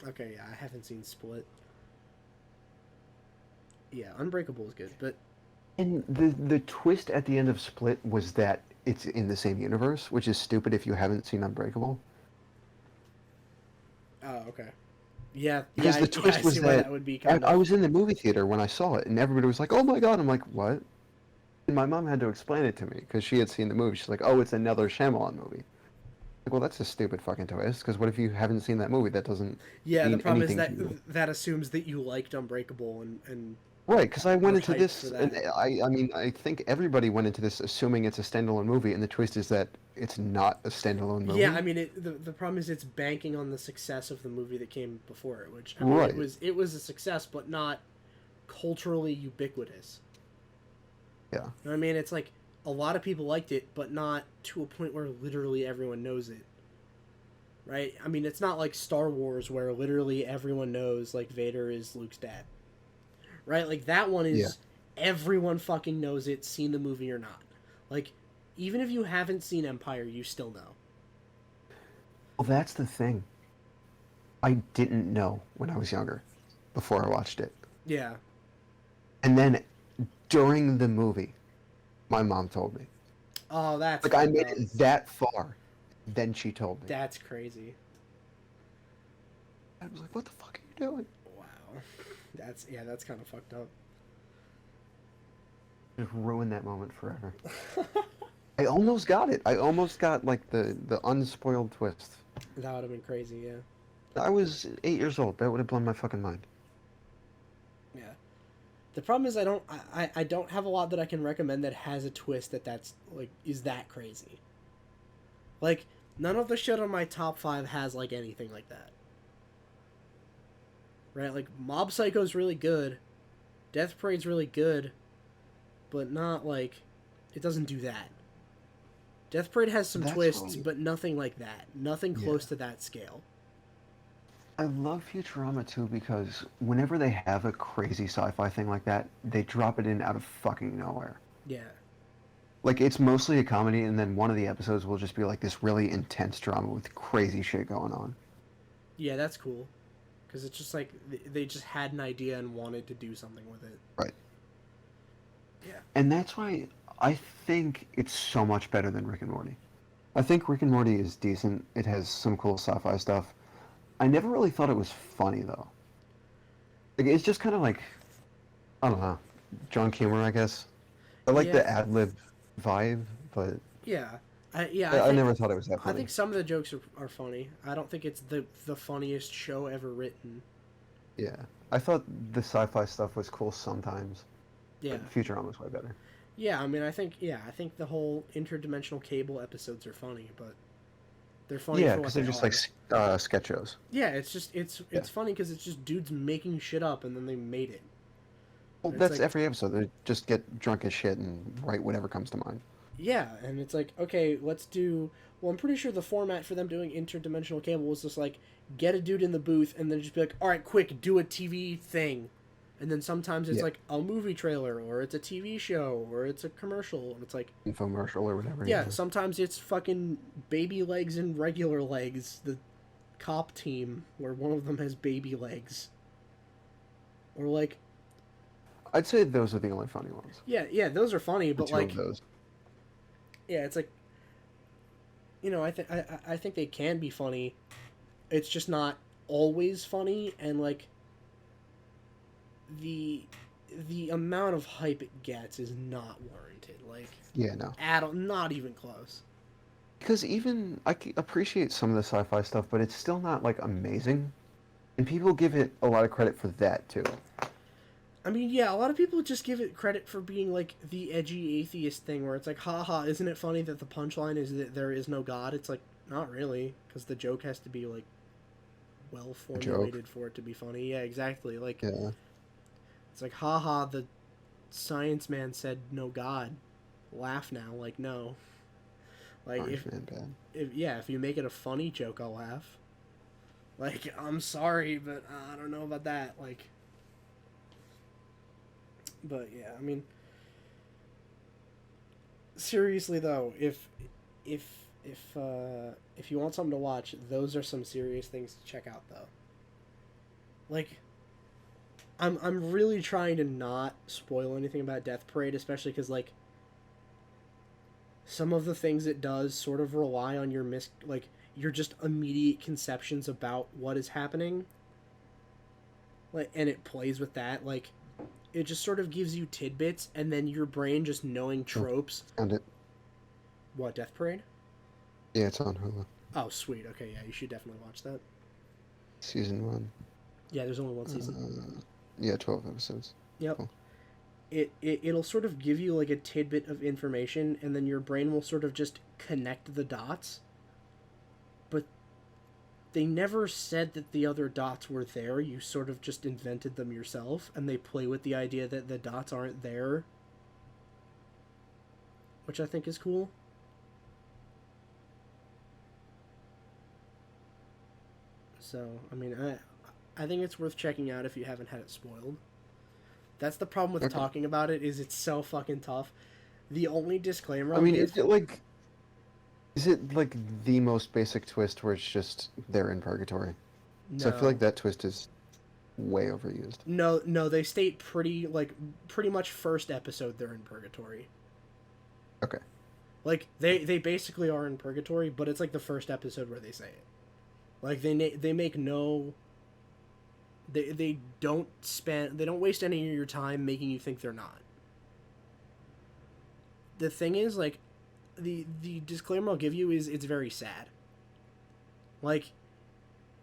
Okay, yeah, I haven't seen Split. Yeah, Unbreakable is good, but And the twist at the end of Split was that it's in the same universe, which is stupid if you haven't seen Unbreakable. oh, okay. Yeah, Because the twist I was see why that that would be kind I of. was in the movie theater when I saw it, and everybody was like, "Oh my god!" I'm like, "What?" And my mom had to explain it to me because she had seen the movie. She's like, "Oh, it's another Shyamalan movie." Like, well, that's a stupid fucking twist. Because what if you haven't seen that movie? That doesn't. Yeah, the mean problem is anything that to you. that assumes that you liked Unbreakable and Right, because I went We're into hyped this, for and that. I mean, I think everybody went into this assuming it's a standalone movie, and the twist is that it's not a standalone movie. yeah, I mean the problem is it's banking on the success of the movie that came before it, which I mean, Right. it was a success, but not culturally ubiquitous. Yeah. You know what I mean? It's like a lot of people liked it, but not to a point where literally everyone knows it. Right? I mean, it's not like Star Wars where literally everyone knows like Vader is Luke's dad. Right? Like that one is Yeah. everyone fucking knows it, seen the movie or not. Like even if you haven't seen Empire, you still know. Well, that's the thing. I didn't know when I was younger, before I watched it. Yeah. And then during the movie, my mom told me. Oh, that's Like, I fucked made up. it that far. Then she told me. That's crazy. I was like, what the fuck are you doing? Wow. That's kind of fucked up. Just ruined that moment forever. I almost got it. I almost got, like, the unspoiled twist. That would have been crazy, yeah. I was 8 years old. That would have blown my fucking mind. Yeah. The problem is I don't have a lot that I can recommend that has a twist that's like is that crazy. Like none of the shit on my top 5 has like anything like that. Right? Like Mob Psycho's really good. Death Parade's really good, but not like it doesn't do that. Death Parade has some twists, but nothing like that. Nothing close to that scale. I love Futurama too because whenever they have a crazy sci-fi thing like that, they drop it in out of fucking nowhere. Yeah. Like, it's mostly a comedy, and then one of the episodes will just be like this really intense drama with crazy shit going on. Yeah, that's cool. Because it's just like they just had an idea and wanted to do something with it. Right. Yeah. And that's why I think it's so much better than Rick and Morty. I think Rick and Morty is decent. It has some cool sci-fi stuff. I never really thought it was funny, though. Like, it's just kind of like, I don't know, John Humor, I guess. I like the ad-lib vibe, but... Yeah. I never thought it was that funny. I think some of the jokes are funny. I don't think it's the funniest show ever written. Yeah. I thought the sci-fi stuff was cool sometimes. Yeah. But Futurama was way better. Yeah, I mean, I think the whole interdimensional cable episodes are funny, but they're funny for what because they're just like sketch shows. Yeah, it's funny because it's just dudes making shit up and then they made it. Well, that's like, every episode. They just get drunk as shit and write whatever comes to mind. Yeah, and it's like, okay, let's do... Well, I'm pretty sure the format for them doing interdimensional cable was just like, get a dude in the booth and then just be like, all right, quick, do a TV thing. And then sometimes it's like a movie trailer, or it's a TV show, or it's a commercial, and it's like... Infomercial or whatever. Yeah, sometimes it's fucking baby legs and regular legs. The cop team, where one of them has baby legs. Or like... I'd say those are the only funny ones. Yeah, those are funny, but like... Two of those. Yeah, it's like... You know, I think they can be funny. It's just not always funny, and like... The amount of hype it gets is not warranted. Like, no, not even close. Because even I appreciate some of the sci-fi stuff, but it's still not like amazing, and people give it a lot of credit for that too. I mean, yeah, a lot of people just give it credit for being like the edgy atheist thing, where it's like, haha, isn't it funny that the punchline is that there is no God? It's like, not really, because the joke has to be like well formulated for it to be funny. Yeah, exactly. Like. Yeah. It's like, haha, the science man said no God. Laugh now. Like, no. Like, if you make it a funny joke, I'll laugh. Like, I'm sorry, but I don't know about that. Like, but yeah, I mean, seriously though, if you want something to watch, those are some serious things to check out though. Like, I'm really trying to not spoil anything about Death Parade, especially because, like, some of the things it does sort of rely on your your just immediate conceptions about what is happening. Like, and it plays with that. Like, it just sort of gives you tidbits, and then your brain just knowing tropes. Found it. What, Death Parade? Yeah, it's on Hulu. Oh, sweet. Okay, yeah, you should definitely watch that. Season 1. Yeah, there's only one season. Yeah, 12 episodes. Yep. Cool. It'll sort of give you like a tidbit of information, and then your brain will sort of just connect the dots. But they never said that the other dots were there. You sort of just invented them yourself, and they play with the idea that the dots aren't there, which I think is cool. So, I mean, I think it's worth checking out if you haven't had it spoiled. That's the problem with talking about it, is it's so fucking tough. The only disclaimer... I mean, is it like the most basic twist where it's just they're in purgatory? No. So I feel like that twist is... way overused. No, they state pretty much first episode they're in purgatory. Okay. Like they basically are in purgatory, but it's like the first episode where they say it. Like they make no. They don't waste any of your time making you think they're not. The thing is, like, the disclaimer I'll give you is it's very sad. Like,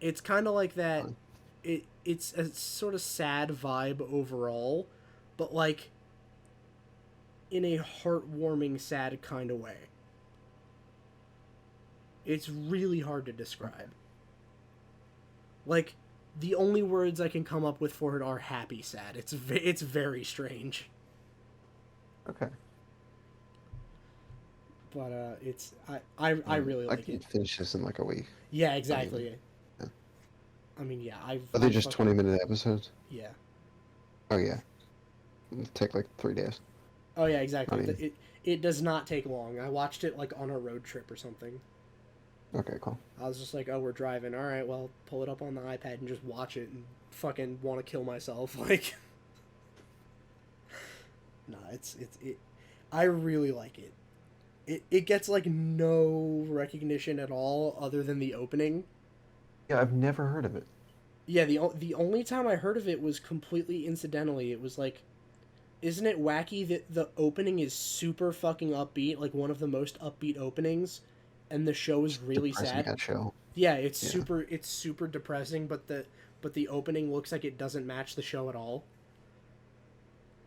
it's kind of like that. It's a sort of sad vibe overall, but like in a heartwarming sad kind of way. It's really hard to describe. Like, the only words I can come up with for it are happy sad. It's very strange. Okay. But it's I really like it. I can finish this in like a week. Yeah, exactly. I mean, yeah, Are they just 20-minute episodes? Yeah. Oh yeah. It'll take like 3 days. Oh yeah, exactly. It does not take long. I watched it like on a road trip or something. Okay, cool. I was just like, oh, we're driving. All right, well, pull it up on the iPad and just watch it and fucking want to kill myself. Like, nah, it. I really like it. It gets like no recognition at all other than the opening. Yeah, I've never heard of it. Yeah, the only time I heard of it was completely incidentally. It was like, isn't it wacky that the opening is super fucking upbeat, like one of the most upbeat openings, and the show is really sad. That show. Yeah, it's super depressing, but the opening looks like it doesn't match the show at all.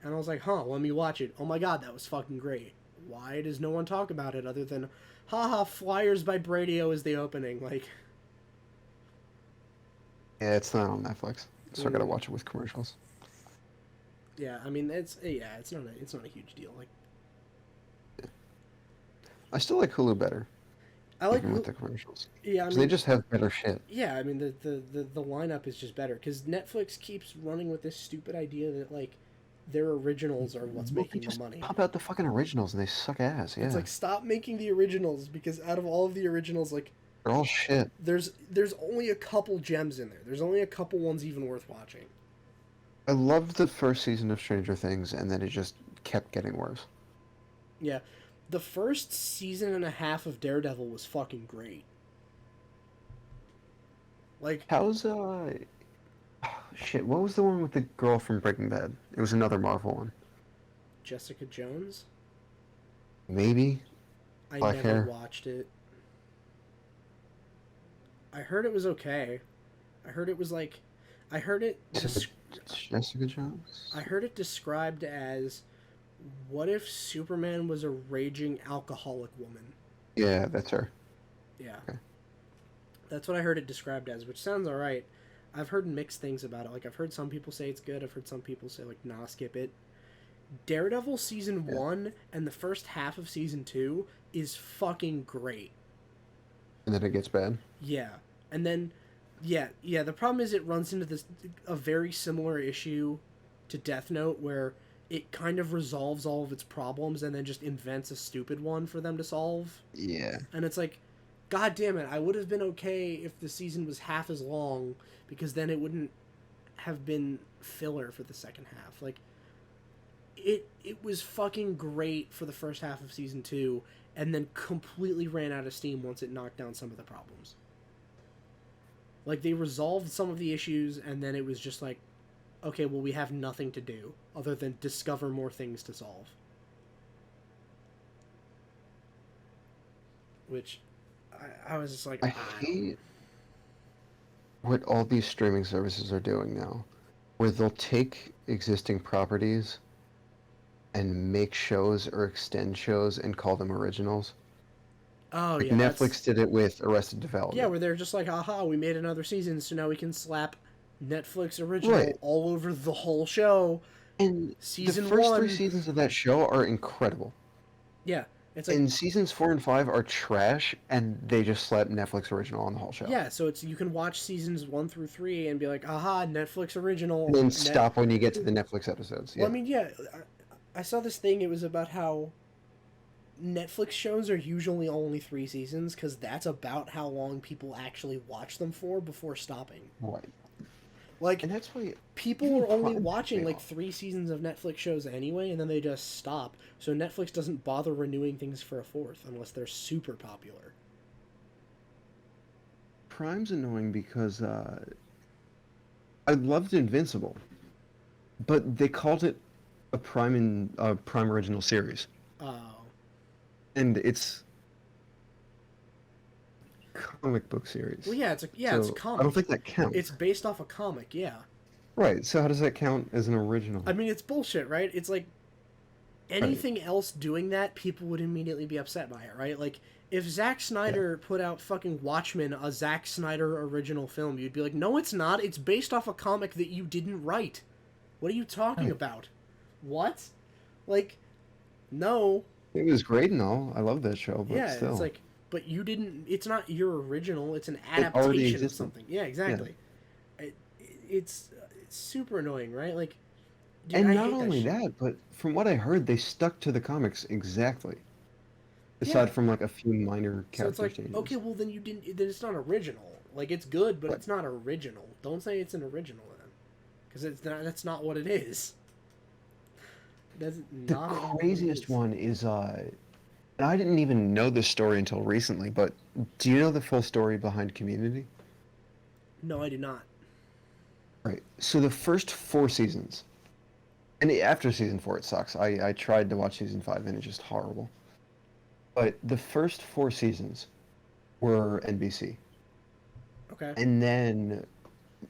And I was like, huh, let me watch it. Oh my god, that was fucking great. Why does no one talk about it other than, haha, Flyers by Bradio is the opening, like. Yeah, it's not on Netflix, so I gotta watch it with commercials. Yeah, I mean it's not a huge deal. Like, I still like Hulu better. I like even with the commercials. Yeah, I mean, they just have better shit. Yeah, I mean the lineup is just better because Netflix keeps running with this stupid idea that like their originals are what's making the money. Pop out the fucking originals and they suck ass. Yeah, it's like stop making the originals because out of all of the originals, like they're all shit. There's only a couple gems in there. There's only a couple ones even worth watching. I loved the first season of Stranger Things, and then it just kept getting worse. Yeah. The first season and a half of Daredevil was fucking great. Like, how's shit, what was the one with the girl from Breaking Bad? It was another Marvel one. Jessica Jones? Maybe. I Black never hair. watched it. I heard it was okay. I heard it was like Jessica Jones? I heard it described as, what if Superman was a raging alcoholic woman? Yeah, that's her. Yeah. Okay. That's what I heard it described as, which sounds alright. I've heard mixed things about it. Like, I've heard some people say it's good. I've heard some people say, like, nah, skip it. Daredevil Season 1 and the first half of Season 2 is fucking great. And then it gets bad? Yeah. And then, yeah, the problem is it runs into a very similar issue to Death Note, where it kind of resolves all of its problems and then just invents a stupid one for them to solve. Yeah. And it's like, god damn it, I would have been okay if the season was half as long, because then it wouldn't have been filler for the second half. Like, it was fucking great for the first half of Season 2, and then completely ran out of steam once it knocked down some of the problems. Like, they resolved some of the issues, and then it was just like, okay, well, we have nothing to do other than discover more things to solve. Which, I was just like, I hate what all these streaming services are doing now, where they'll take existing properties and make shows or extend shows and call them originals. Oh, like yeah. Netflix did it with Arrested Development. Yeah, where they're just like, aha, we made another season, so now we can slap Netflix original all over the whole show. And season the first 1, 3 seasons of that show are incredible. Yeah. It's like, and seasons 4 and 5 are trash, and they just slap Netflix original on the whole show. Yeah, so you can watch seasons 1 through 3 and be like, aha, Netflix original. And then stop when you get to the Netflix episodes. Yeah. Well, I mean, yeah, I saw this thing, it was about how Netflix shows are usually only 3 seasons, because that's about how long people actually watch them for before stopping. Right. Like, And that's why people even are only Prime watching took like off. 3 seasons of Netflix shows anyway, and then they just stop. So Netflix doesn't bother renewing things for a fourth unless they're super popular. Prime's annoying because I loved Invincible, but they called it a Prime original series, Oh. and it's comic book series. Well, yeah, it's a So I don't comic. think that counts. It's based off a comic, yeah. Right. So how does that count as an original? I mean, it's bullshit, right? It's like Right. anything else doing that, people would immediately be upset by it, right? Like, if Zack Yeah. Snyder put out fucking Watchmen, a Zack Snyder original film, you'd be like, no, it's not. It's based off a comic that you didn't write. What are you talking Right. about? What? Like, no. It was great and all. I love that show, but Yeah, it's still, like, but you didn't. It's not your original. It's an it already adaptation of existed. something. Yeah, Yeah. exactly. It's super annoying, right? Like, dude, And I not hate that only shit. that, but from what I heard, they stuck to the comics exactly. Yeah. Aside from like a few minor So it's character like, okay, changes. well then you didn't. Then it's not original. Like it's good, but But it's not original. Don't say it's an original then, because it's not. That's not what it is. That's the not what it craziest is. one is and I didn't even know this story until recently, but do you know the full story behind Community? No, I do not. Right. So the first 4 seasons, and after season 4 it sucks. I tried to watch season 5 and it's just horrible. But the first 4 seasons were NBC. Okay. And then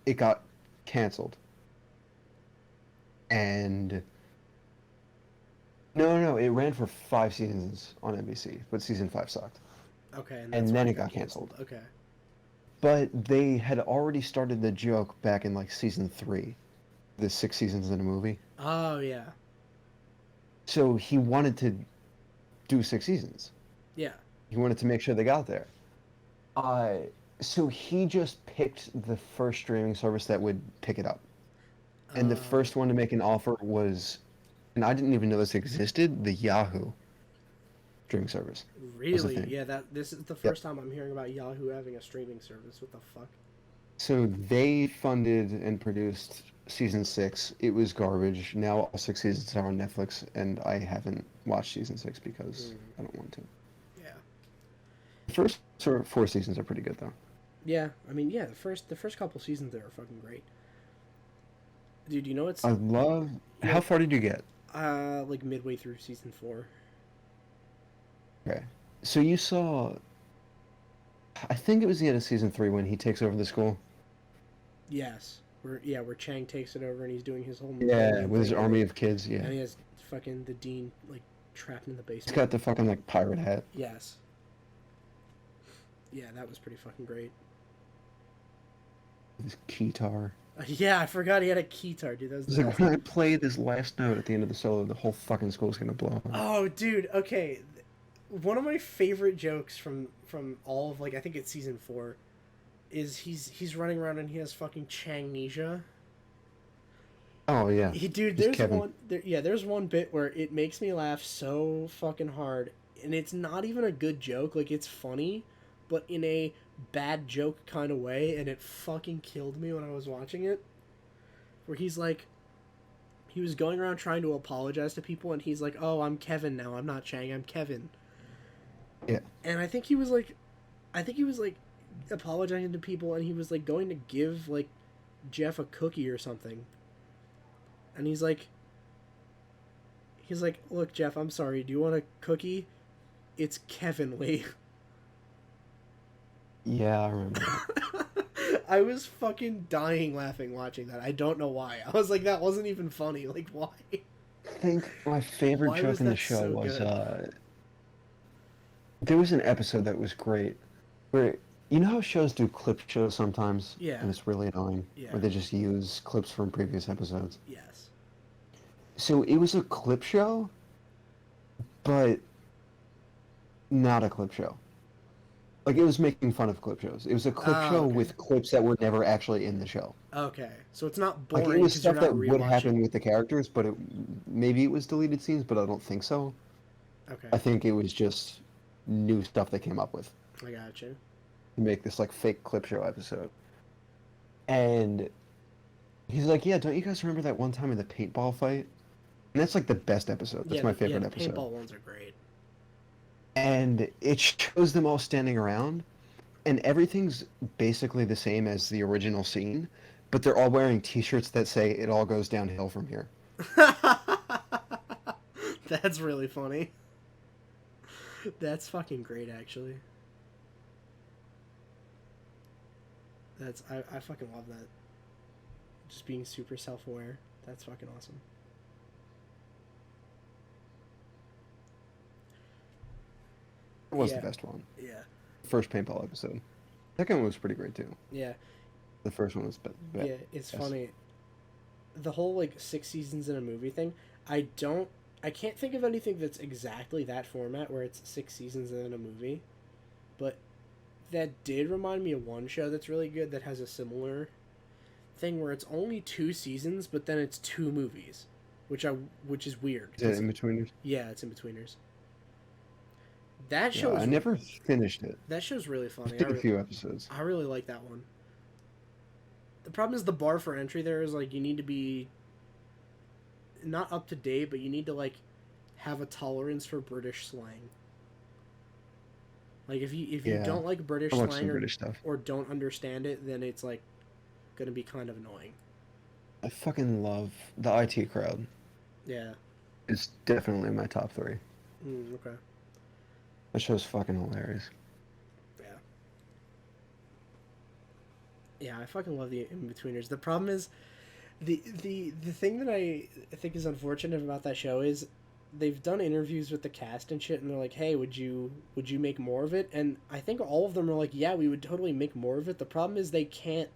it got canceled. And no, it ran for 5 seasons on NBC, but season 5 sucked. Okay, and And that's why then it it got canceled. canceled. Okay. But they had already started the joke back in like season 3, the 6 seasons in a movie. Oh yeah. So he wanted to do 6 seasons. Yeah. He wanted to make sure they got there. Uh, so he just picked the first streaming service that would pick it up. And the first one to make an offer was, and I didn't even know this existed, the Yahoo streaming service was the Really? thing. Yeah. This is the Yep. first time I'm hearing about Yahoo having a streaming service. What the fuck? So they funded and produced season 6. It was garbage. Now all 6 seasons are on Netflix, and I haven't watched season 6 because I don't want to. Yeah. The first 4 seasons are pretty good though. Yeah. I mean, yeah. The first couple seasons there are fucking great. Dude, you know it's I love. you How know, far did you get? like midway through season 4. Okay. So you saw. I think it was the end of season 3 when he takes over the school. Yes. Where Chang takes it over and he's doing his whole Yeah, with his thing, army of kids. Yeah. and he has fucking the dean like trapped in the He's basement. got the fucking like pirate hat. Yes. Yeah, that was pretty fucking great. His keytar. Yeah, I forgot he had a keytar, dude. That was He's the like, best. when I play this last note at the end of the solo, the whole fucking school's gonna blow up. Oh, dude. Okay, one of my favorite jokes from all of like I think it's season 4 is he's running around and he has fucking Changnesia. Oh yeah. Dude, Just there's Kevin. there's one bit where it makes me laugh so fucking hard, and it's not even a good joke. Like it's funny, but in a bad joke kind of way, and it fucking killed me when I was watching it. Where he's like, he was going around trying to apologize to people, and he's like, "Oh, I'm Kevin now. I'm not Chang. I'm Kevin." Yeah. And I think he was like apologizing to people, and he was like going to give like Jeff a cookie or something. And he's like, "Look, Jeff, I'm sorry. Do you want a cookie? It's Kevin Lee." Yeah, I remember that. I was fucking dying laughing watching that. I don't know why. I was like, that wasn't even funny. Like, why? I think my favorite Why joke was in the that show so was good? there was an episode that was great where you know how shows do clip shows sometimes? Yeah. And it's really annoying. Yeah. Where they just use clips from previous episodes. Yes. So it was a clip show, but not a clip show. Like it was making fun of clip shows. It was a clip Ah, show okay. with clips that were never actually in the show. Okay. So it's not Like boring it was because you're stuff not that would happen rewatching. with the characters, but maybe it was deleted scenes, but I don't think so. Okay. I think it was just new stuff they came up with I got you. to make this like fake clip show episode. And He's like, yeah, don't you guys remember that one time in the paintball fight? And that's like the best episode. That's Yeah, my yeah, favorite the episode. paintball ones are great. And it shows them all standing around, and everything's basically the same as the original scene, but they're all wearing T-shirts that say "It all goes downhill from here." That's really funny. That's fucking great, actually. I fucking love that. Just being super self-aware. That's fucking awesome. It was Yeah. the best one. Yeah. First paintball episode. Second one was pretty great too. Yeah. The first one was Yeah, it's funny. The whole like 6 seasons in a movie thing, I can't think of anything that's exactly that format where it's 6 seasons in a movie. But that did remind me of one show that's really good that has a similar thing where it's only 2 seasons, but then it's 2 movies, which is weird. Is it In-Betweeners? Yeah, it's In-Betweeners. That show Yeah, I never finished it. That show's really funny. I did a few episodes. I really like that one. The problem is the bar for entry there is like you need to be not up to date, but you need to like have a tolerance for British slang. Like if you don't like British I watch slang some British stuff. or don't understand it, then it's like gonna be kind of annoying. I fucking love the IT Crowd. Yeah. It's definitely my top 3. Okay. That show's fucking hilarious. Yeah. Yeah, I fucking love the In-Betweeners. The problem is the thing that I think is unfortunate about that show is they've done interviews with the cast and shit, and they're like, "Hey, would you make more of it?" And I think all of them are like, "Yeah, we would totally make more of it." The problem is they can't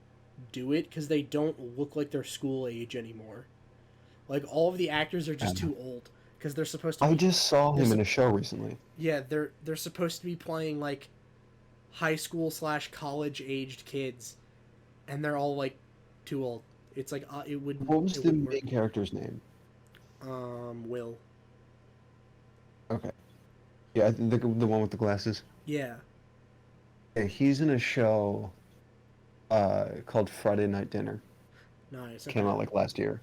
do it because they don't look like they're school age anymore. Like all of the actors are just too old because they're supposed to. I just saw him in a show recently. Yeah, they're supposed to be playing like high school / college aged kids, and they're all like too old. It's like it would. What was the main character's name? Will. Okay. Yeah, the one with the glasses. Yeah. Yeah, he's in a show called Friday Night Dinner. Nice. Came out like last year.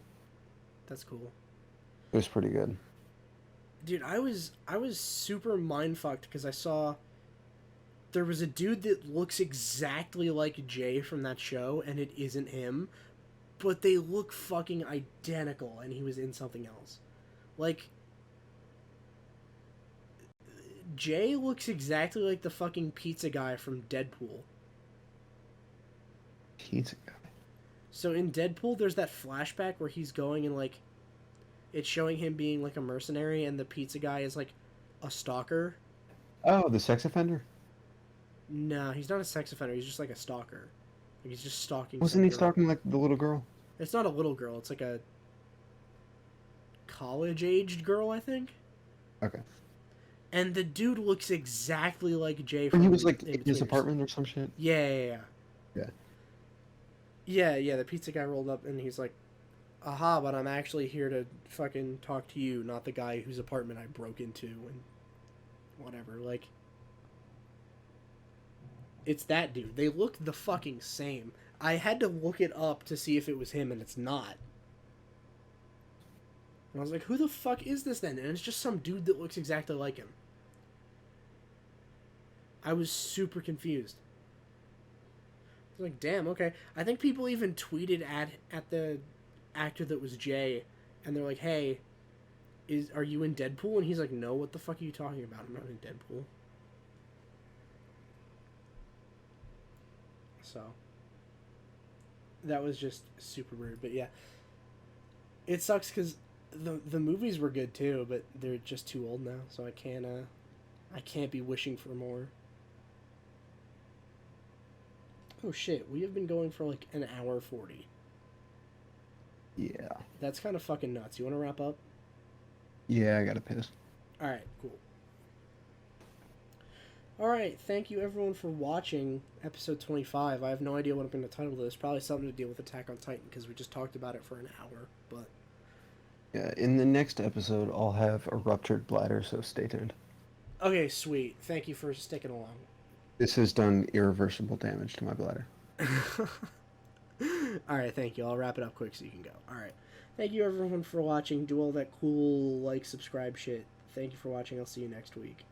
That's cool. It was pretty good. Dude, I was super mindfucked because I saw there was a dude that looks exactly like Jay from that show, and it isn't him, but they look fucking identical, and he was in something else. Like, Jay looks exactly like the fucking pizza guy from Deadpool. Pizza guy. So in Deadpool, there's that flashback where he's going and, like, it's showing him being, like, a mercenary, and the pizza guy is, like, a stalker. Oh, the sex offender? No, he's not a sex offender. He's just, like, a stalker. Like, he's just stalking Wasn't he some girl. stalking, like, the little girl? It's not a little girl. It's, like, a college-aged girl, I think. Okay. And the dude looks exactly like Jay When from he was, like, in his In-Betweeners. apartment or some shit? Yeah. Yeah. Yeah, the pizza guy rolled up, and he's like, aha, but I'm actually here to fucking talk to you, not the guy whose apartment I broke into, and whatever. Like, it's that dude. They look the fucking same. I had to look it up to see if it was him, and it's not. And I was like, who the fuck is this then? And it's just some dude that looks exactly like him. I was super confused. I was like, damn, okay. I think people even tweeted at the actor that was Jay, and they're like, hey, are you in Deadpool? And he's like, no, what the fuck are you talking about? I'm not in Deadpool. So, that was just super weird. But yeah, it sucks because the movies were good too, but they're just too old now, so I can't be wishing for more. Oh shit, we have been going for like an hour 40. Yeah. That's kind of fucking nuts. You want to wrap up? Yeah, I gotta piss. Alright, cool. Alright, thank you everyone for watching episode 25. I have no idea what I'm going to title this. Probably something to deal with Attack on Titan, because we just talked about it for an hour, but... Yeah, in the next episode, I'll have a ruptured bladder, so stay tuned. Okay, sweet. Thank you for sticking along. This has done irreversible damage to my bladder. All right, thank you. I'll wrap it up quick so you can go. All right. Thank you, everyone, for watching. Do all that cool, like, subscribe shit. Thank you for watching. I'll see you next week.